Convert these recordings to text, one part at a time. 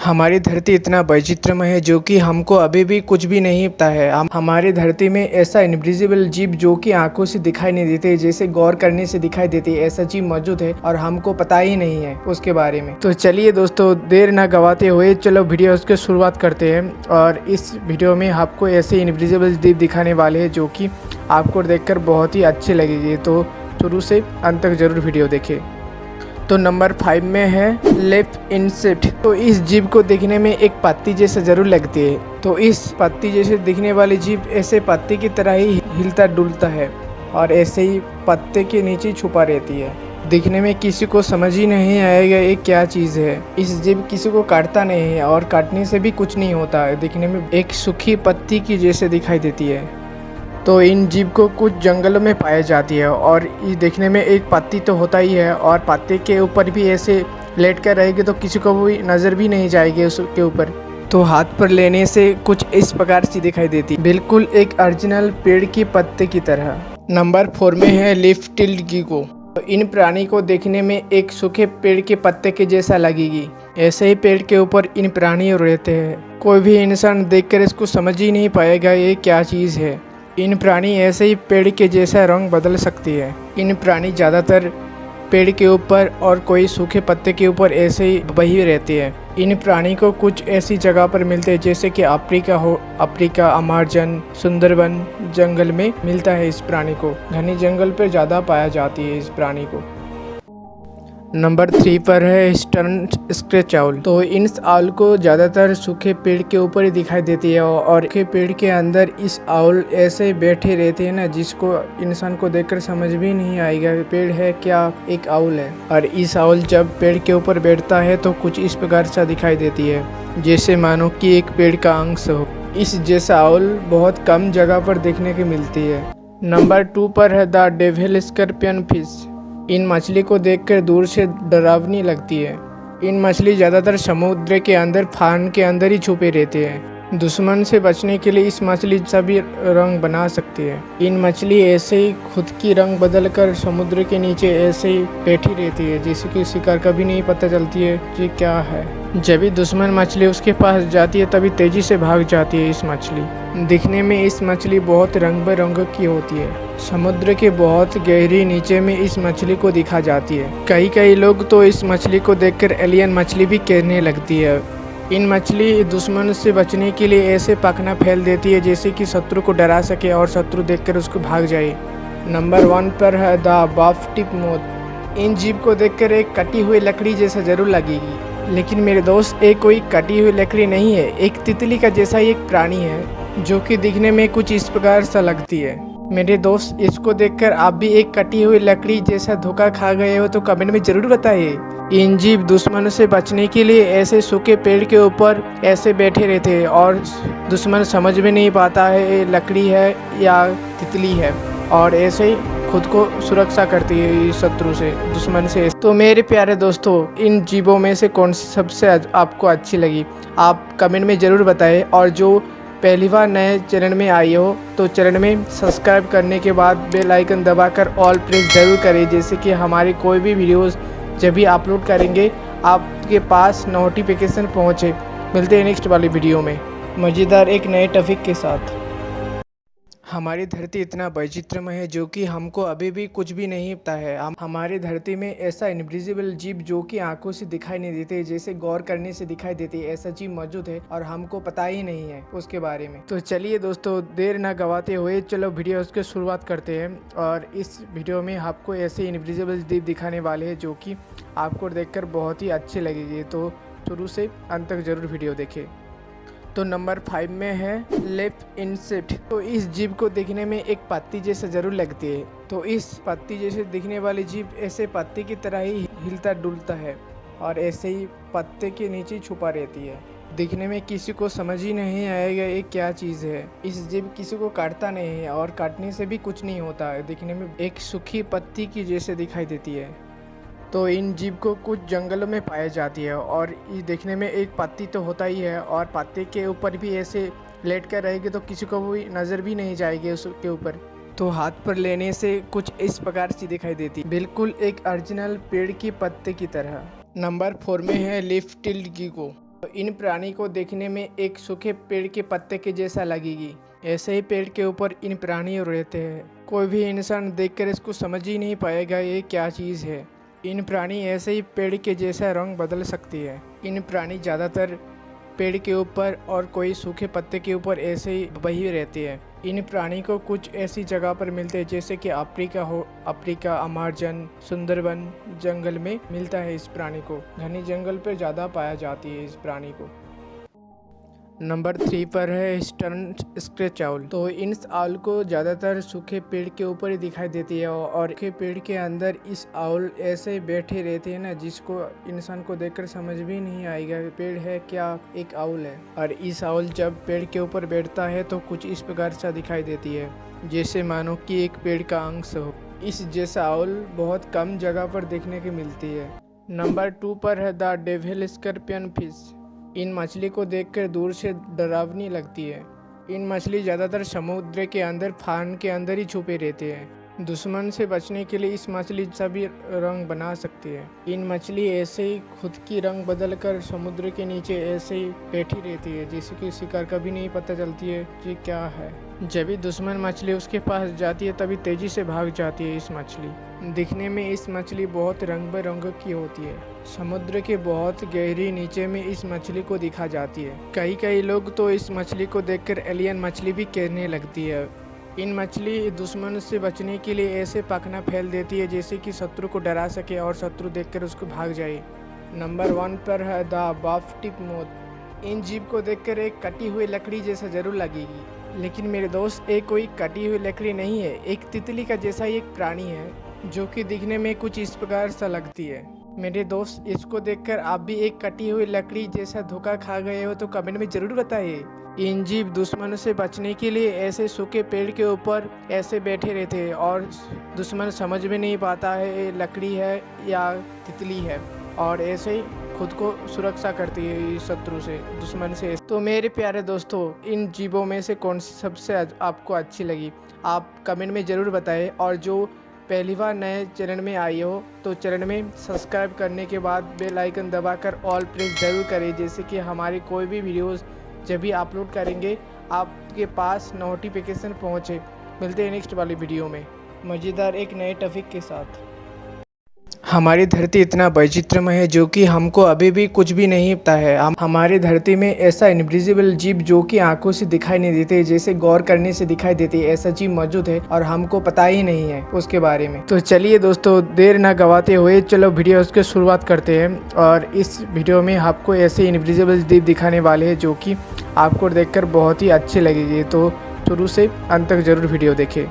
हमारी धरती इतना वैचित्रमय है जो कि हमको अभी भी कुछ भी नहीं पता है। हमारी धरती में ऐसा इनविजिबल जीव जो कि आंखों से दिखाई नहीं देते, जैसे गौर करने से दिखाई देती है, ऐसा जीव मौजूद है और हमको पता ही नहीं है उसके बारे में। तो चलिए दोस्तों, देर ना गवाते हुए चलो वीडियो की शुरुआत करते हैं। और इस वीडियो में आपको ऐसे इनविजिबल जीव दिखाने वाले हैं जो कि आपको देखकर बहुत ही अच्छे लगेंगे। तो शुरू से अंत तक जरूर वीडियो देखें। तो नंबर 5 में है लेफ्ट इंसेक्ट। तो इस जीव को देखने में एक पत्ती जैसा जरूर लगती है। तो इस पत्ती जैसे दिखने वाली जीव ऐसे पत्ती की तरह ही हिलता डुलता है और ऐसे ही पत्ते के नीचे छुपा रहती है। दिखने में किसी को समझ ही नहीं आएगा ये क्या चीज़ है। इस जीव किसी को काटता नहीं है और काटने से भी कुछ नहीं होता है। दिखने में एक सूखी पत्ती की जैसे दिखाई देती है। तो इन जीव को कुछ जंगलों में पाई जाती है और ये देखने में एक पत्ती तो होता ही है और पत्ते के ऊपर भी ऐसे लेट कर रहेगी तो किसी को भी नज़र भी नहीं जाएगी उसके ऊपर। तो हाथ पर लेने से कुछ इस प्रकार से दिखाई देती, बिल्कुल एक ओरिजिनल पेड़ की पत्ते की तरह। नंबर 4 में है लीफ टिल्ड गीको। तो इन प्राणी को देखने में एक सूखे पेड़ के पत्ते के जैसा लगेगी। ऐसे ही पेड़ के ऊपर इन प्राणी रहते हैं। कोई भी इंसान देखकर इसको समझ ही नहीं पाएगा ये क्या चीज़ है। इन प्राणी ऐसे ही पेड़ के जैसा रंग बदल सकती है। इन प्राणी ज़्यादातर पेड़ के ऊपर और कोई सूखे पत्ते के ऊपर ऐसे ही बही रहती है। इन प्राणी को कुछ ऐसी जगह पर मिलते हैं जैसे कि अफ्रीका हो, अफ्रीका, अमेज़न, सुंदरबन जंगल में मिलता है। इस प्राणी को घने जंगल पर ज़्यादा पाया जाती है इस प्राणी को। नंबर 3 पर है ईस्टर्न स्क्रेच आउल। तो इन आउल को ज़्यादातर सूखे पेड़ के ऊपर ही दिखाई देती है और सूखे पेड़ के अंदर इस आउल ऐसे बैठे रहते हैं ना, जिसको इंसान को देखकर समझ भी नहीं आएगा पेड़ है क्या एक आउल है। और इस आउल जब पेड़ के ऊपर बैठता है तो कुछ इस प्रकार सा दिखाई देती है जैसे मानो कि एक पेड़ का अंश हो। इस जैसा आउल बहुत कम जगह पर देखने की मिलती है। नंबर 2 पर है द डेविल स्कॉर्पियन फिश। इन मछली को देखकर दूर से डरावनी लगती है। इन मछली ज़्यादातर समुद्र के अंदर फान के अंदर ही छुपे रहते हैं। दुश्मन से बचने के लिए इस मछली सभी रंग बना सकती है। इन मछली ऐसे ही खुद की रंग बदलकर समुद्र के नीचे ऐसे ही बैठी रहती है जैसे कि शिकार कभी नहीं पता चलती है कि क्या है। जब भी दुश्मन मछली उसके पास जाती है तभी तेजी से भाग जाती है इस मछली। दिखने में इस मछली बहुत रंग बिरंग की होती है। समुद्र के बहुत गहरी नीचे में इस मछली को दिखा जाती है। कई लोग तो इस मछली को देखकर एलियन मछली भी कहने लगती है। इन मछली दुश्मन से बचने के लिए ऐसे पखना फैल देती है जैसे कि शत्रु को डरा सके और शत्रु देखकर उसको भाग जाए। नंबर 1 पर है द बफ टिप मोथ। इन जीव को देखकर एक कटी हुई लकड़ी जैसा जरूर लगेगी, लेकिन मेरे दोस्त एक कोई कटी हुई लकड़ी नहीं है, एक तितली का जैसा ही एक प्राणी है जो कि दिखने में कुछ इस प्रकार सा लगती है। मेरे दोस्त, इसको देखकर आप भी एक कटी हुई लकड़ी जैसा धोखा खा गए हो तो कमेंट में जरूर बताइए। इन जीव दुश्मन से बचने के लिए ऐसे सूखे पेड़ के ऊपर ऐसे बैठे रहते हैं और दुश्मन समझ में नहीं पाता है ये लकड़ी है या तितली है और ऐसे ही खुद को सुरक्षा करती है शत्रु से, दुश्मन से। तो मेरे प्यारे दोस्तों, इन जीवों में से कौन सी सबसे आपको अच्छी लगी आप कमेंट में ज़रूर बताएं। और जो पहली बार नए चैनल में आई हो तो चैनल में सब्सक्राइब करने के बाद बेल आइकन दबाकर ऑल प्रेस जरूर करें, जैसे कि हमारी कोई भी वीडियोस जब भी अपलोड करेंगे आपके पास नोटिफिकेशन पहुँचे। मिलते हैं नेक्स्ट वाली वीडियो में मज़ेदार एक नए टॉपिक के साथ। हमारी धरती इतना वैचित्रमय है जो कि हमको अभी भी कुछ भी नहीं पता है। हमारी धरती में ऐसा इनविजिबल जीव जो कि आंखों से दिखाई नहीं देते, जैसे गौर करने से दिखाई देती है, ऐसा जीव मौजूद है और हमको पता ही नहीं है उसके बारे में। तो चलिए दोस्तों, देर ना गवाते हुए चलो वीडियो की शुरुआत करते हैं। और इस वीडियो में आपको ऐसे इनविजिबल जीव दिखाने वाले हैं जो कि आपको देखकर बहुत ही अच्छे लगेंगे। तो शुरू से अंत तक जरूर वीडियो देखें। तो नंबर 5 में है लेफ्ट इंसेक्ट। तो इस जीव को देखने में एक पत्ती जैसा जरूर लगती है। तो इस पत्ती जैसे दिखने वाली जीव ऐसे पत्ते की तरह ही हिलता डुलता है और ऐसे ही पत्ते के नीचे छुपा रहती है। दिखने में किसी को समझ ही नहीं आएगा ये क्या चीज़ है। इस जीव किसी को काटता नहीं है और काटने से भी कुछ नहीं होता है। दिखने में एक सूखी पत्ती की जैसे दिखाई देती है। तो इन जीव को कुछ जंगलों में पाई जाती है और ये देखने में एक पत्ती तो होता ही है और पत्ते के ऊपर भी ऐसे लेट कर रहेगी तो किसी को भी नज़र भी नहीं जाएगी उसके ऊपर। तो हाथ पर लेने से कुछ इस प्रकार से दिखाई देती, बिल्कुल एक ओरिजिनल पेड़ की पत्ते की तरह। नंबर 4 में है लीफ टिल्ड गीको। तो इन प्राणी को देखने में एक सूखे पेड़ के पत्ते के जैसा लगेगी। ऐसे ही पेड़ के ऊपर इन प्राणी रहते हैं। कोई भी इंसान देखकर इसको समझ ही नहीं पाएगा ये क्या चीज़ है। इन प्राणी ऐसे ही पेड़ के जैसा रंग बदल सकती है। इन प्राणी ज़्यादातर पेड़ के ऊपर और कोई सूखे पत्ते के ऊपर ऐसे ही वही रहते हैं। इन प्राणी को कुछ ऐसी जगह पर मिलते हैं जैसे कि अफ्रीका, अमेज़न, सुंदरबन जंगल में मिलता है। इस प्राणी को घने जंगल पर ज़्यादा पाया जाती है इस प्राणी को। नंबर 3 पर है ईस्टर्न स्क्रेच आउल। तो इन आउल को ज़्यादातर सूखे पेड़ के ऊपर ही दिखाई देती है और सूखे पेड़ के अंदर इस आउल ऐसे बैठे रहते हैं ना, जिसको इंसान को देखकर समझ भी नहीं आएगा पेड़ है क्या एक आउल है। और इस आउल जब पेड़ के ऊपर बैठता है तो कुछ इस प्रकार सा दिखाई देती है जैसे मानो कि एक पेड़ का अंश हो। इस जैसा आउल बहुत कम जगह पर देखने की मिलती है। नंबर 2 पर है द डेविल स्कॉर्पियन फिश। इन मछली को देखकर दूर से डरावनी लगती है। इन मछली ज़्यादातर समुद्र के अंदर फान के अंदर ही छुपे रहते हैं। दुश्मन से बचने के लिए इस मछली सभी रंग बना सकती है। इन मछली ऐसे ही खुद की रंग बदलकर समुद्र के नीचे ऐसे ही बैठी रहती है जैसे कि शिकार कभी नहीं पता चलती है कि क्या है। जब भी दुश्मन मछली उसके पास जाती है तभी तेजी से भाग जाती है इस मछली। दिखने में इस मछली बहुत रंग बिरंग की होती है। समुद्र के बहुत गहरी नीचे में इस मछली को दिखा जाती है। कई लोग तो इस मछली को देखकर एलियन मछली भी कहने लगती है। इन मछली दुश्मन से बचने के लिए ऐसे पखना फैल देती है जैसे कि शत्रु को डरा सके और शत्रु देखकर उसको भाग जाए। नंबर 1 पर है द बफ टिप मोथ। इन जीव को देखकर एक कटी हुई लकड़ी जैसा जरूर लगेगी, लेकिन मेरे दोस्त एक कोई कटी हुई लकड़ी नहीं है, एक तितली का जैसा ही एक प्राणी है जो कि दिखने में कुछ इस प्रकार सा लगती है। मेरे दोस्त इसको देखकर आप भी एक कटी हुई लकड़ी जैसा धोखा खा गए हो तो कमेंट में जरूर बताइए। इन जीव दुश्मन से बचने के लिए ऐसे सूखे पेड़ के ऊपर ऐसे बैठे रहते हैं और दुश्मन समझ में नहीं पाता है ये लकड़ी है या तितली है, और ऐसे ही खुद को सुरक्षा करती है शत्रु से, दुश्मन से। तो मेरे प्यारे दोस्तों, इन जीवों में से कौन सी सबसे आपको अच्छी लगी आप कमेंट में ज़रूर बताएं। और जो पहली बार नए चैनल में आई हो तो चैनल में सब्सक्राइब करने के बाद बेल आइकन दबाकर ऑल प्रेस ज़रूर करें, जैसे कि हमारी कोई भी वीडियोस जब भी अपलोड करेंगे आपके पास नोटिफिकेशन पहुँचे। मिलते हैं नेक्स्ट वाली वीडियो में मज़ेदार एक नए टॉपिक के साथ। हमारी धरती इतना वैचित्रमय है जो कि हमको अभी भी कुछ भी नहीं पता है। हमारी धरती में ऐसा इनविजिबल जीव जो कि आंखों से दिखाई नहीं देते, जैसे गौर करने से दिखाई देती है, ऐसा जीव मौजूद है और हमको पता ही नहीं है उसके बारे में। तो चलिए दोस्तों, देर ना गवाते हुए चलो वीडियो की शुरुआत करते हैं। और इस वीडियो में आपको ऐसे इनविजिबल जीव दिखाने वाले हैं जो कि आपको देखकर बहुत ही अच्छे लगेंगे। तो शुरू से अंत तक जरूर वीडियो देखें।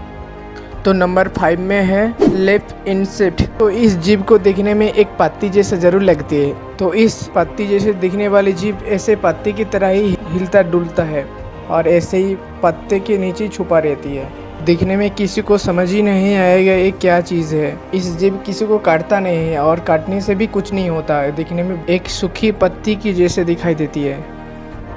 तो नंबर 5 में है लेफ्ट इंसेक्ट। तो इस जीव को देखने में एक पत्ती जैसा जरूर लगती है। तो इस पत्ती जैसे दिखने वाली जीव ऐसे पत्ती की तरह ही हिलता डुलता है और ऐसे ही पत्ते के नीचे छुपा रहती है। दिखने में किसी को समझ ही नहीं आएगा ये क्या चीज़ है। इस जीव किसी को काटता नहीं है और काटने से भी कुछ नहीं होता है। दिखने में एक सूखी पत्ती की जैसे दिखाई देती है।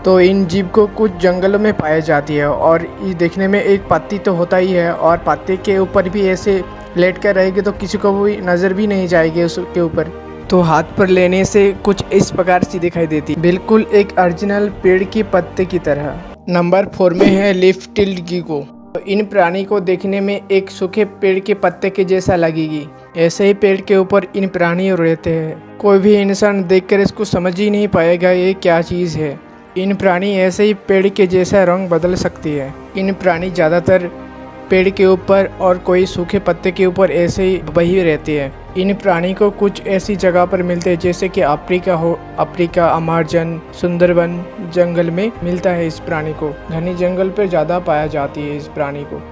तो इन जीव को कुछ जंगलों में पाई जाती है और ये देखने में एक पत्ती तो होता ही है और पत्ते के ऊपर भी ऐसे लेट कर रहेगी तो किसी को भी नज़र भी नहीं जाएगी उसके ऊपर। तो हाथ पर लेने से कुछ इस प्रकार से दिखाई देती, बिल्कुल एक ओरिजिनल पेड़ की पत्ते की तरह। नंबर 4 में है लीफ टिल्ड गीको। तो इन प्राणी को देखने में एक सूखे पेड़ के पत्ते के जैसा लगेगी। ऐसे ही पेड़ के ऊपर इन प्राणी रहते हैं। कोई भी इंसान देखकर इसको समझ ही नहीं पाएगा ये क्या चीज़ है। इन प्राणी ऐसे ही पेड़ के जैसा रंग बदल सकती है। इन प्राणी ज़्यादातर पेड़ के ऊपर और कोई सूखे पत्ते के ऊपर ऐसे ही वही रहते हैं। इन प्राणी को कुछ ऐसी जगह पर मिलते हैं जैसे कि अफ्रीका, अमेज़न, सुंदरबन जंगल में मिलता है इस प्राणी को। घने जंगल पर ज़्यादा पाया जाती है इस प्राणी को।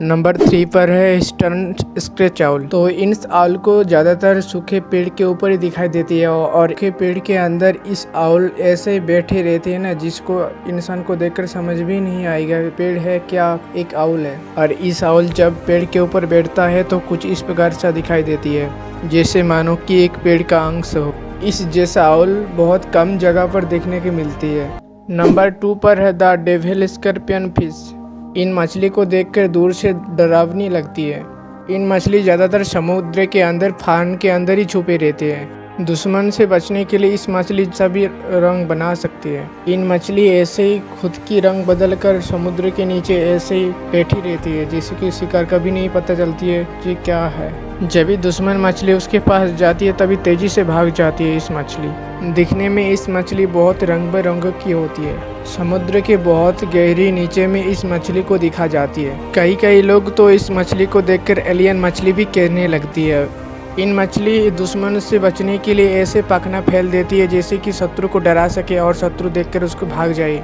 नंबर 3 पर है ईस्टर्न स्क्रेच आउल। तो इन आउल को ज़्यादातर सूखे पेड़ के ऊपर ही दिखाई देती है और सूखे पेड़ के अंदर इस आउल ऐसे बैठे रहते हैं ना, जिसको इंसान को देखकर समझ भी नहीं आएगा पेड़ है क्या एक आउल है। और इस आउल जब पेड़ के ऊपर बैठता है तो कुछ इस प्रकार सा दिखाई देती है जैसे मानो कि एक पेड़ का अंश हो। इस जैसा आउल बहुत कम जगह पर देखने की मिलती है। नंबर 2 पर है द डेविल स्कॉर्पियन फिश। इन मछली को देखकर दूर से डरावनी लगती है। इन मछली ज़्यादातर समुद्र के अंदर फान के अंदर ही छुपे रहते हैं। दुश्मन से बचने के लिए इस मछली सभी रंग बना सकती है। इन मछली ऐसे ही खुद की रंग बदल कर समुद्र के नीचे ऐसे ही बैठी रहती है, जैसे कि शिकार कभी नहीं पता चलती है कि क्या है। जब भी दुश्मन मछली उसके पास जाती है तभी तेजी से भाग जाती है इस मछली। दिखने में इस मछली बहुत रंग बिरंग की होती है। समुद्र के बहुत गहरी नीचे में इस मछली को दिखा जाती है। कई लोग तो इस मछली को देखकर एलियन मछली भी कहने लगती है। इन मछली दुश्मन से बचने के लिए ऐसे पखना फैल देती है जैसे कि शत्रु को डरा सके और शत्रु देखकर उसको भाग जाए।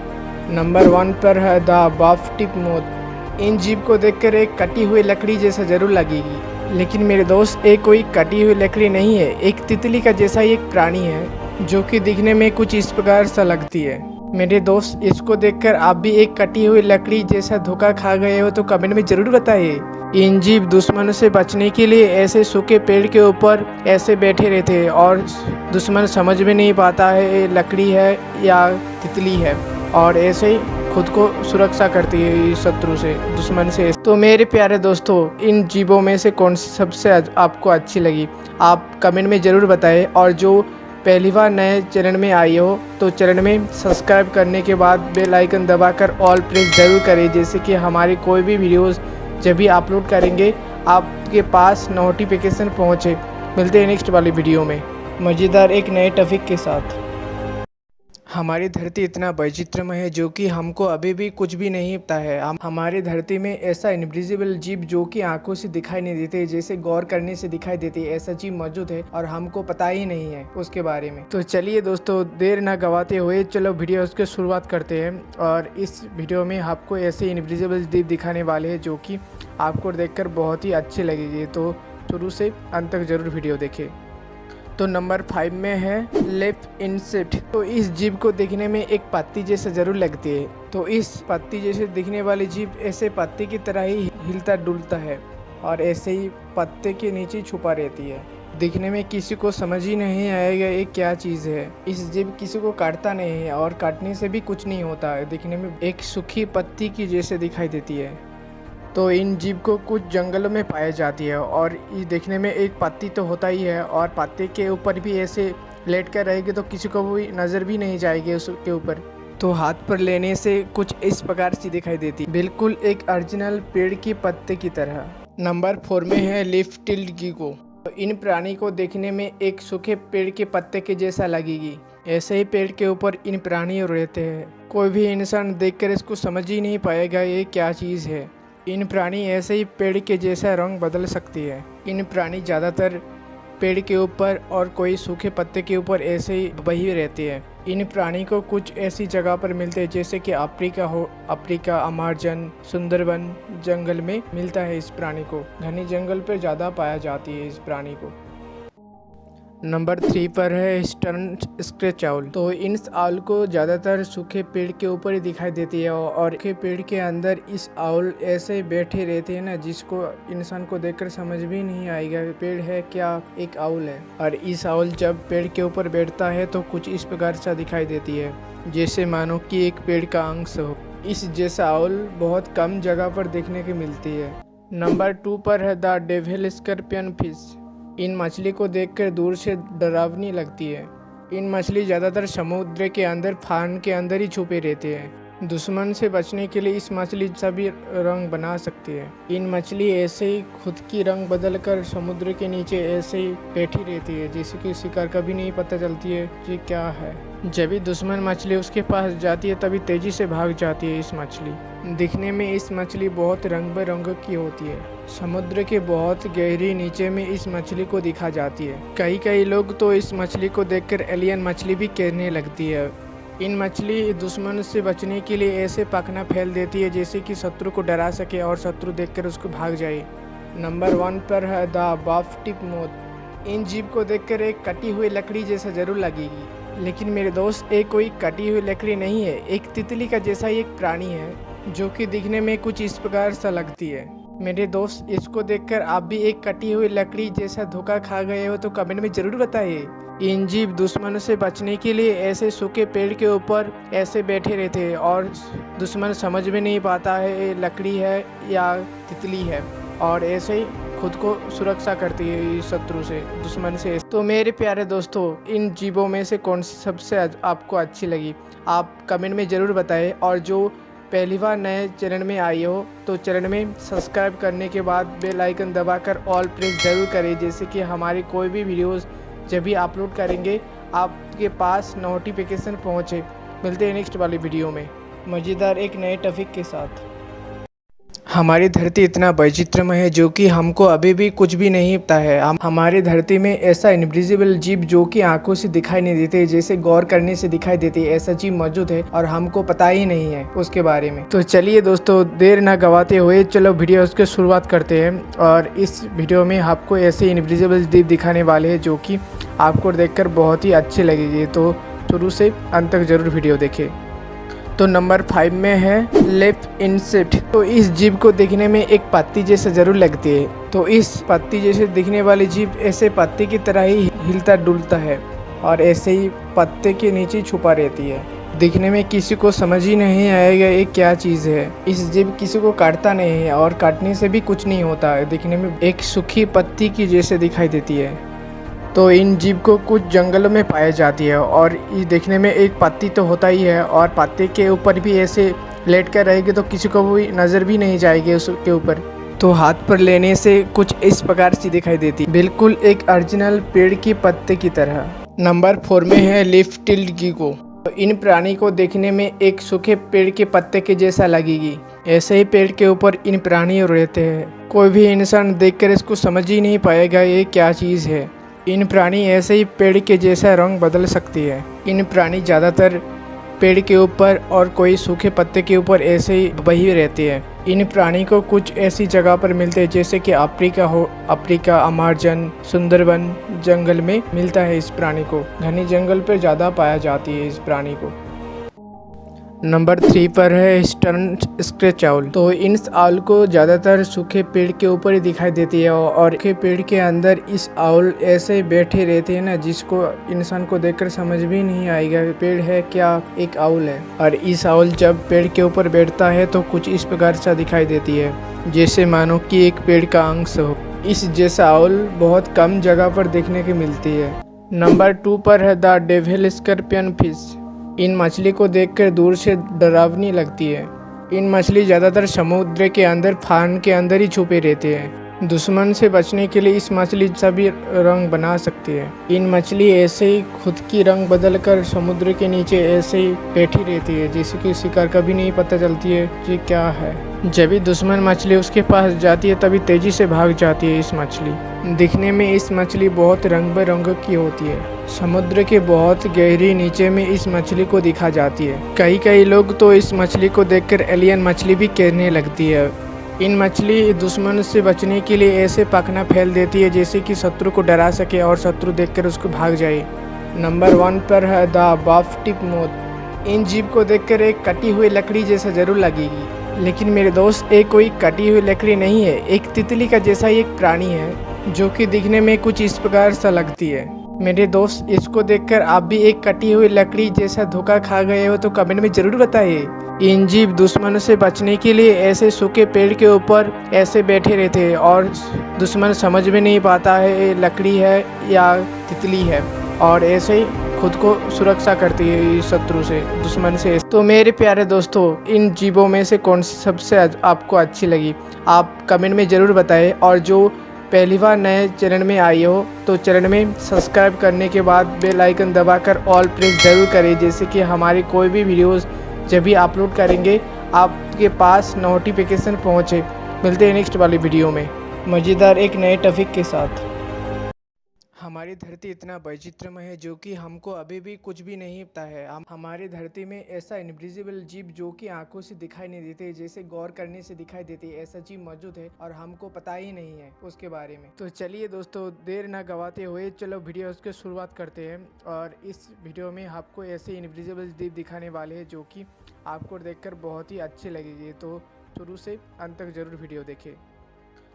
नंबर 1 पर है द बाफ्टिक मोथ। इन जीव को देखकर एक कटी हुई लकड़ी जैसा जरूर लगेगी, लेकिन मेरे दोस्त ये कोई कटी हुई लकड़ी नहीं है, एक तितली का जैसा ही एक प्राणी है जो कि दिखने में कुछ इस प्रकार सा लगती है। मेरे दोस्त, इसको देखकर आप भी एक कटी हुई लकड़ी जैसा धोखा खा गए हो तो कमेंट में जरूर बताइए। इन जीव दुश्मन से बचने के लिए ऐसे सूखे पेड़ के ऊपर ऐसे बैठे रहते हैं और दुश्मन समझ में नहीं पाता है ये लकड़ी है या तितली है, और ऐसे ही खुद को सुरक्षा करती है शत्रु से, दुश्मन से। तो मेरे प्यारे दोस्तों, इन जीवों में से कौन सी सबसे आपको अच्छी लगी, आप कमेंट में ज़रूर बताएं। और जो पहली बार नए चैनल में आई हो तो चैनल में सब्सक्राइब करने के बाद बेल आइकन दबाकर ऑल प्रेस जरूर करें, जैसे कि हमारी कोई भी वीडियोस जब भी अपलोड करेंगे आपके पास नोटिफिकेशन पहुँचे। मिलते हैं नेक्स्ट वाली वीडियो में मज़ेदार एक नए टॉपिक के साथ। हमारी धरती इतना वैचित्रमय है जो कि हमको अभी भी कुछ भी नहीं पता है। हमारी धरती में ऐसा इनविजिबल जीव जो कि आंखों से दिखाई नहीं देते, जैसे गौर करने से दिखाई देती है, ऐसा जीव मौजूद है और हमको पता ही नहीं है उसके बारे में। तो चलिए दोस्तों, देर ना गवाते हुए चलो वीडियो की शुरुआत करते हैं। और इस वीडियो में आपको ऐसे इनविजिबल जीव दिखाने वाले हैं जो कि आपको देखकर बहुत ही अच्छे लगेंगे, तो शुरू से अंत तक जरूर वीडियो देखें। तो नंबर 5 में है लेप इंसेक्ट। तो इस जीव को देखने में एक पत्ती जैसा जरूर लगती है। तो इस पत्ती जैसे दिखने वाली जीव ऐसे पत्ती की तरह ही हिलता डुलता है और ऐसे ही पत्ते के नीचे छुपा रहती है। दिखने में किसी को समझ ही नहीं आएगा ये क्या चीज़ है। इस जीव किसी को काटता नहीं है और काटने से भी कुछ नहीं होता है। दिखने में एक सूखी पत्ती की जैसे दिखाई देती है। तो इन जीव को कुछ जंगलों में पाई जाती है और ये देखने में एक पत्ती तो होता ही है, और पत्ते के ऊपर भी ऐसे लेट कर रहेगी तो किसी को भी नज़र भी नहीं जाएगी उसके ऊपर। तो हाथ पर लेने से कुछ इस प्रकार से दिखाई देती, बिल्कुल एक ओरिजिनल पेड़ की पत्ते की तरह। नंबर 4 में है लीफ टिल्ड गीको। तो इन प्राणी को देखने में एक सूखे पेड़ के पत्ते के जैसा लगेगी। ऐसे ही पेड़ के ऊपर इन प्राणी रहते हैं। कोई भी इंसान देखकर इसको समझ ही नहीं पाएगा ये क्या चीज़ है। इन प्राणी ऐसे ही पेड़ के जैसा रंग बदल सकती है। इन प्राणी ज़्यादातर पेड़ के ऊपर और कोई सूखे पत्ते के ऊपर ऐसे ही बही रहती है। इन प्राणी को कुछ ऐसी जगह पर मिलते हैं जैसे कि अफ्रीका हो, अफ्रीका, अमेज़न, सुंदरबन जंगल में मिलता है। इस प्राणी को घने जंगल पर ज़्यादा पाया जाती है इस प्राणी को। नंबर 3 पर है ईस्टर्न स्क्रेच आउल। तो इन आउल को ज़्यादातर सूखे पेड़ के ऊपर ही दिखाई देती है और सूखे पेड़ के अंदर इस आउल ऐसे बैठे रहते हैं ना, जिसको इंसान को देखकर समझ भी नहीं आएगा पेड़ है क्या, एक आउल है। और इस आउल जब पेड़ के ऊपर बैठता है तो कुछ इस प्रकार सा दिखाई देती है, जैसे मानो कि एक पेड़ का अंश हो। इस जैसा आउल बहुत कम जगह पर देखने को मिलती है। नंबर 2 पर है द डेविल स्कॉर्पियन फिश। इन मछली को देखकर दूर से डरावनी लगती है। इन मछली ज़्यादातर समुद्र के अंदर फान के अंदर ही छुपे रहते हैं। दुश्मन से बचने के लिए इस मछली सभी रंग बना सकती है। इन मछली ऐसे ही खुद की रंग बदल कर समुद्र के नीचे ऐसे ही बैठी रहती है, जैसे कि शिकार कभी नहीं पता चलती है कि क्या है। जब भी दुश्मन मछली उसके पास जाती है तभी तेजी से भाग जाती है इस मछली। दिखने में इस मछली बहुत रंग बिरंग की होती है। समुद्र के बहुत गहरी नीचे में इस मछली को दिखा जाती है। कई लोग तो इस मछली को देखकर एलियन मछली भी कहने लगती है। इन मछली दुश्मन से बचने के लिए ऐसे पखना फैल देती है जैसे कि शत्रु को डरा सके और शत्रु देखकर उसको भाग जाए। नंबर 1 पर है द बाफ्टिक मोथ। इन जीव को देखकर एक कटी हुई लकड़ी जैसा जरूर लगेगी, लेकिन मेरे दोस्त ये कोई कटी हुई लकड़ी नहीं है, एक तितली का जैसा ही एक प्राणी है जो कि दिखने में कुछ इस प्रकार सा लगती है। मेरे दोस्त, इसको देखकर आप भी एक कटी हुई लकड़ी जैसा धोखा खा गए हो तो कमेंट में जरूर बताइए। इन जीव दुश्मन से बचने के लिए ऐसे सूखे पेड़ के ऊपर ऐसे बैठे रहते हैं और दुश्मन समझ में नहीं पाता है ये लकड़ी है या तितली है, और ऐसे ही खुद को सुरक्षा करती है इस शत्रु से, दुश्मन से। तो मेरे प्यारे दोस्तों, इन जीवों में से कौन सी सबसे आपको अच्छी लगी, आप कमेंट में ज़रूर बताएं। और जो पहली बार नए चैनल में आई हो तो चैनल में सब्सक्राइब करने के बाद बेल आइकन दबाकर ऑल प्रेस ज़रूर करें, जैसे कि हमारी कोई भी वीडियोस जब भी अपलोड करेंगे आपके पास नोटिफिकेशन पहुँचे। मिलते हैं नेक्स्ट वाली वीडियो में मज़ेदार एक नए टॉपिक के साथ। हमारी धरती इतना वैचित्रमय है जो कि हमको अभी भी कुछ भी नहीं पता है। हमारी धरती में ऐसा इनविजिबल जीव जो कि आंखों से दिखाई नहीं देते, जैसे गौर करने से दिखाई देती है, ऐसा जीव मौजूद है और हमको पता ही नहीं है उसके बारे में। तो चलिए दोस्तों, देर ना गवाते हुए चलो वीडियो की शुरुआत करते हैं। और इस वीडियो में आपको ऐसे इनविजिबल जीव दिखाने वाले हैं जो कि आपको देखकर बहुत ही अच्छे लगेंगे। तो शुरू से अंत तक जरूर वीडियो देखें। तो नंबर 5 में है लेप इंसेक्ट। तो इस जीव को देखने में एक पत्ती जैसा जरूर लगती है। तो इस पत्ती जैसे दिखने वाली जीव ऐसे पत्ते की तरह ही हिलता डुलता है और ऐसे ही पत्ते के नीचे छुपा रहती है। दिखने में किसी को समझ ही नहीं आएगा ये क्या चीज़ है। इस जीव किसी को काटता नहीं है और काटने से भी कुछ नहीं होता है। दिखने में एक सूखी पत्ती की जैसे दिखाई देती है। तो इन जीव को कुछ जंगलों में पाई जाती है और ये देखने में एक पत्ती तो होता ही है और पत्ते के ऊपर भी ऐसे लेट कर रहेगी तो किसी को भी नज़र भी नहीं जाएगी उसके ऊपर। तो हाथ पर लेने से कुछ इस प्रकार से दिखाई देती, बिल्कुल एक ओरिजिनल पेड़ की पत्ते की तरह। नंबर 4 में है लीफ टिल्ड गीको। तो इन प्राणी को देखने में एक सूखे पेड़ के पत्ते के जैसा लगेगी। ऐसे ही पेड़ के ऊपर इन प्राणी रहते हैं। कोई भी इंसान देखकर इसको समझ ही नहीं पाएगा ये क्या चीज़ है। इन प्राणी ऐसे ही पेड़ के जैसा रंग बदल सकती है। इन प्राणी ज़्यादातर पेड़ के ऊपर और कोई सूखे पत्ते के ऊपर ऐसे ही बही रहती है। इन प्राणी को कुछ ऐसी जगह पर मिलते हैं जैसे कि अफ्रीका हो, अफ्रीका, अमेज़न, सुंदरबन जंगल में मिलता है। इस प्राणी को घने जंगल पर ज़्यादा पाया जाती है इस प्राणी को। नंबर 3 पर है ईस्टर्न स्क्रेच आउल। तो इन आउल को ज़्यादातर सूखे पेड़ के ऊपर ही दिखाई देती है और सूखे पेड़ के अंदर इस आउल ऐसे बैठे रहते हैं ना, जिसको इंसान को देखकर समझ भी नहीं आएगा पेड़ है क्या, एक आउल है। और इस आउल जब पेड़ के ऊपर बैठता है तो कुछ इस प्रकार सा दिखाई देती है, जैसे मानो कि एक पेड़ का अंश हो। इस जैसा आउल बहुत कम जगह पर देखने की मिलती है। नंबर 2 पर है द डेविल स्कॉर्पियन फिश। इन मछली को देखकर दूर से डरावनी लगती है। इन मछली ज़्यादातर समुद्र के अंदर फान के अंदर ही छुपे रहते हैं। दुश्मन से बचने के लिए इस मछली सभी रंग बना सकती है। इन मछली ऐसे ही खुद की रंग बदलकर समुद्र के नीचे ऐसे ही बैठी रहती है, जैसे कि शिकार कभी नहीं पता चलती है कि क्या है। जब भी दुश्मन मछली उसके पास जाती है तभी तेजी से भाग जाती है इस मछली। दिखने में इस मछली बहुत रंग बिरंग की होती है। समुद्र के बहुत गहरी नीचे में इस मछली को दिखा जाती है। कई लोग तो इस मछली को देखकर एलियन मछली भी कहने लगती है। इन मछली दुश्मन से बचने के लिए ऐसे पखना फैल देती है जैसे कि शत्रु को डरा सके और शत्रु देखकर उसको भाग जाए। नंबर 1 पर है द बफ टिप मोथ। इन जीव को देखकर एक कटी हुई लकड़ी जैसा जरूर लगेगी, लेकिन मेरे दोस्त एक कोई कटी हुई लकड़ी नहीं है, एक तितली का जैसा एक प्राणी है जो कि दिखने में कुछ इस प्रकार सा लगती है। मेरे दोस्त, इसको देखकर आप भी एक कटी हुई लकड़ी जैसा धोखा खा गए हो तो कमेंट में जरूर बताइए। इन जीव दुश्मन से बचने के लिए ऐसे सूखे पेड़ के ऊपर ऐसे बैठे रहते हैं और दुश्मन समझ में नहीं पाता है ये लकड़ी है या तितली है, और ऐसे ही खुद को सुरक्षा करती है इस शत्रु से, दुश्मन से। तो मेरे प्यारे दोस्तों, इन जीवों में से कौन सी सबसे आपको अच्छी लगी, आप कमेंट में ज़रूर बताएं। और जो पहली बार नए चैनल में आई हो तो चैनल में सब्सक्राइब करने के बाद बेल आइकन दबाकर ऑल प्रेस ज़रूर करें, जैसे कि हमारी कोई भी वीडियोस जब भी अपलोड करेंगे आपके पास नोटिफिकेशन पहुँचे। मिलते हैं नेक्स्ट वाली वीडियो में मज़ेदार एक नए टॉपिक के साथ। हमारी धरती इतना वैचित्रमय है जो कि हमको अभी भी कुछ भी नहीं पता है। हमारी धरती में ऐसा इनविजिबल जीव जो कि आंखों से दिखाई नहीं देते, जैसे गौर करने से दिखाई देते, ऐसा जीव मौजूद है और हमको पता ही नहीं है उसके बारे में। तो चलिए दोस्तों, देर ना गवाते हुए चलो वीडियो की शुरुआत करते हैं। और इस वीडियो में आपको ऐसे इनविजिबल जीव दिखाने वाले हैं जो कि आपको देखकर बहुत ही अच्छे लगेंगे। तो शुरू से अंत तक जरूर वीडियो देखें।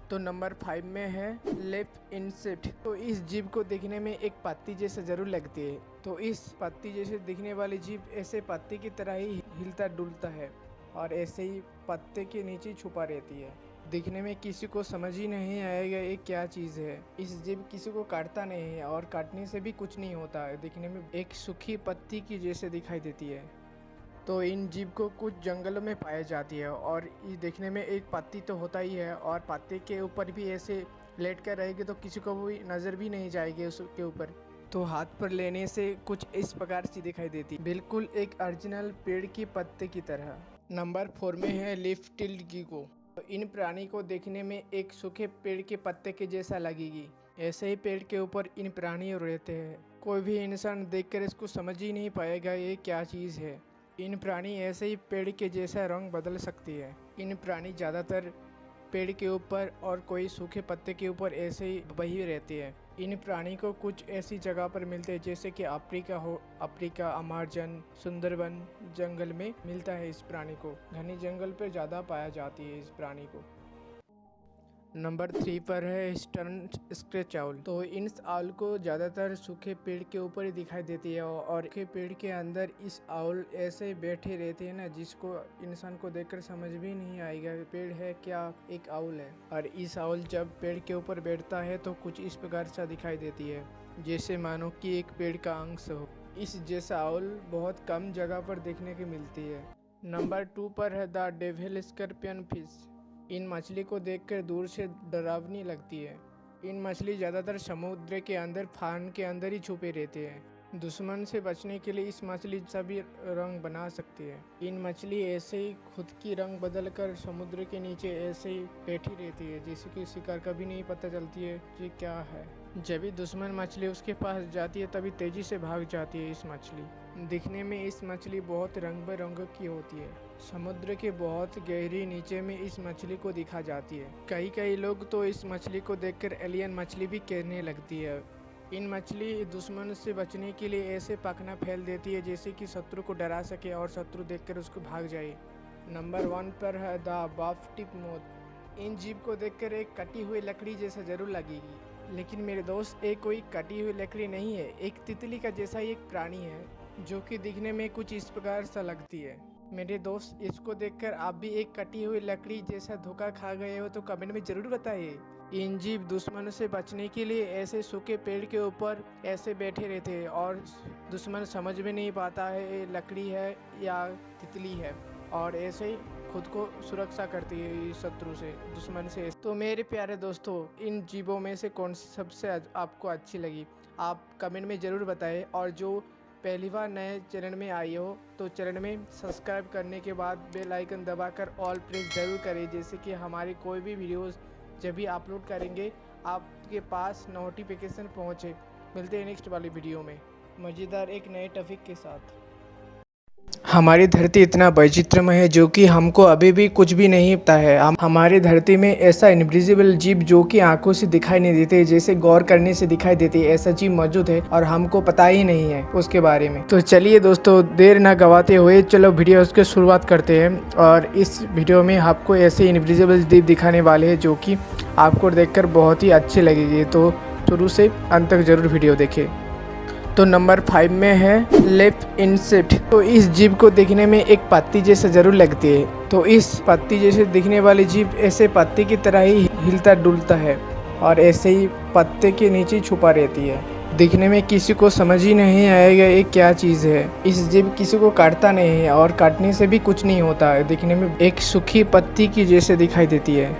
तो नंबर 5 में है लेप इंसेक्ट। तो इस जीव को देखने में एक पत्ती जैसा जरूर लगती है। तो इस पत्ती जैसे दिखने वाली जीव ऐसे पत्ते की तरह ही हिलता डुलता है और ऐसे ही पत्ते के नीचे छुपा रहती है। दिखने में किसी को समझ ही नहीं आएगा ये क्या चीज़ है। इस जीव किसी को काटता नहीं है और काटने से भी कुछ नहीं होता है। दिखने में एक सूखी पत्ती की जैसे दिखाई देती है। तो इन जीव को कुछ जंगलों में पाई जाती है और ये देखने में एक पत्ती तो होता ही है और पत्ते के ऊपर भी ऐसे लेट कर रहेगी तो किसी को भी नज़र भी नहीं जाएगी उसके ऊपर। तो हाथ पर लेने से कुछ इस प्रकार से दिखाई देती, बिल्कुल एक ओरिजिनल पेड़ की पत्ते की तरह। नंबर 4 में है लीफ टिल्ड गीको। इन प्राणी को देखने में एक सूखे पेड़ के पत्ते के जैसा लगेगी। ऐसे ही पेड़ के ऊपर इन प्राणी रहते हैं। कोई भी इंसान देखकर इसको समझ ही नहीं पाएगा ये क्या चीज़ है। इन प्राणी ऐसे ही पेड़ के जैसा रंग बदल सकती है। इन प्राणी ज़्यादातर पेड़ के ऊपर और कोई सूखे पत्ते के ऊपर ऐसे ही वही रहते हैं। इन प्राणी को कुछ ऐसी जगह पर मिलते हैं जैसे कि अफ्रीका हो, अफ्रीका, अमेज़न, सुंदरबन जंगल में मिलता है। इस प्राणी को घनी जंगल पर ज़्यादा पाया जाती है इस प्राणी को। नंबर 3 पर है ईस्टर्न स्क्रेच आउल। तो इन आउल को ज़्यादातर सूखे पेड़ के ऊपर ही दिखाई देती है और सूखे पेड़ के अंदर इस आउल ऐसे बैठे रहते हैं ना, जिसको इंसान को देखकर समझ भी नहीं आएगा पेड़ है क्या एक आउल है। और इस आउल जब पेड़ के ऊपर बैठता है तो कुछ इस प्रकार सा दिखाई देती है जैसे मानो कि एक पेड़ का अंश हो। इस जैसा आउल बहुत कम जगह पर देखने की मिलती है। नंबर 2 पर है द डेविल स्कॉर्पियन फिश। इन मछली को देखकर दूर से डरावनी लगती है। इन मछली ज़्यादातर समुद्र के अंदर फान के अंदर ही छुपे रहते हैं। दुश्मन से बचने के लिए इस मछली सभी रंग बना सकती है। इन मछली ऐसे ही खुद की रंग बदलकर समुद्र के नीचे ऐसे ही बैठी रहती है जैसे कि शिकार कभी नहीं पता चलती है ये क्या है। जब भी दुश्मन मछली उसके पास जाती है तभी तेजी से भाग जाती है इस मछली। दिखने में इस मछली बहुत रंग बिरंग की होती है। समुद्र के बहुत गहरी नीचे में इस मछली को दिखा जाती है। कई लोग तो इस मछली को देखकर एलियन मछली भी कहने लगती है। इन मछली दुश्मन से बचने के लिए ऐसे पखना फैल देती है जैसे कि शत्रु को डरा सके और शत्रु देखकर उसको भाग जाए। नंबर 1 पर है द बफ टिप मोथ। इन जीव को देखकर एक कटी हुई लकड़ी जैसा जरूर लगेगी, लेकिन मेरे दोस्त एक कोई कटी हुई लकड़ी नहीं है, एक तितली का जैसा ही एक प्राणी है जो कि दिखने में कुछ इस प्रकार सा लगती है। मेरे दोस्त इसको देखकर आप भी एक कटी हुई लकड़ी जैसा धोखा खा गए हो तो कमेंट में जरूर बताइए। इन जीव दुश्मन से बचने के लिए ऐसे सूखे पेड़ के ऊपर ऐसे बैठे रहते हैं और दुश्मन समझ में नहीं पाता है ये लकड़ी है या तितली है और ऐसे ही खुद को सुरक्षा करती है शत्रु से, दुश्मन से। तो मेरे प्यारे दोस्तों, इन जीवों में से कौन सी सबसे आपको अच्छी लगी आप कमेंट में ज़रूर बताएं। और जो पहली बार नए चैनल में आई हो तो चैनल में सब्सक्राइब करने के बाद बेल आइकन दबाकर ऑल प्रेस ज़रूर करें, जैसे कि हमारी कोई भी वीडियोस जब भी अपलोड करेंगे आपके पास नोटिफिकेशन पहुँचे। मिलते हैं नेक्स्ट वाली वीडियो में मज़ेदार एक नए टॉपिक के साथ। हमारी धरती इतना वैचित्रमय है जो कि हमको अभी भी कुछ भी नहीं पता है। हमारी धरती में ऐसा इनविजिबल जीव जो कि आंखों से दिखाई नहीं देते, जैसे गौर करने से दिखाई देती है, ऐसा जीव मौजूद है और हमको पता ही नहीं है उसके बारे में। तो चलिए दोस्तों, देर ना गवाते हुए चलो वीडियो की शुरुआत करते हैं। और इस वीडियो में आपको ऐसे इनविजिबल जीव दिखाने वाले हैं जो कि आपको देखकर बहुत ही अच्छे लगेंगे। तो शुरू से अंत तक जरूर वीडियो देखें। तो नंबर 5 में है लेफ्ट इंसेक्ट। तो इस जीव को देखने में एक पत्ती जैसा जरूर लगती है। तो इस पत्ती जैसे दिखने वाली जीव ऐसे पत्ती की तरह ही हिलता डुलता है और ऐसे ही पत्ते के नीचे छुपा रहती है। दिखने में किसी को समझ ही नहीं आएगा ये क्या चीज़ है। इस जीव किसी को काटता नहीं है और काटने से भी कुछ नहीं होता है। दिखने में एक सूखी पत्ती की जैसे दिखाई देती है।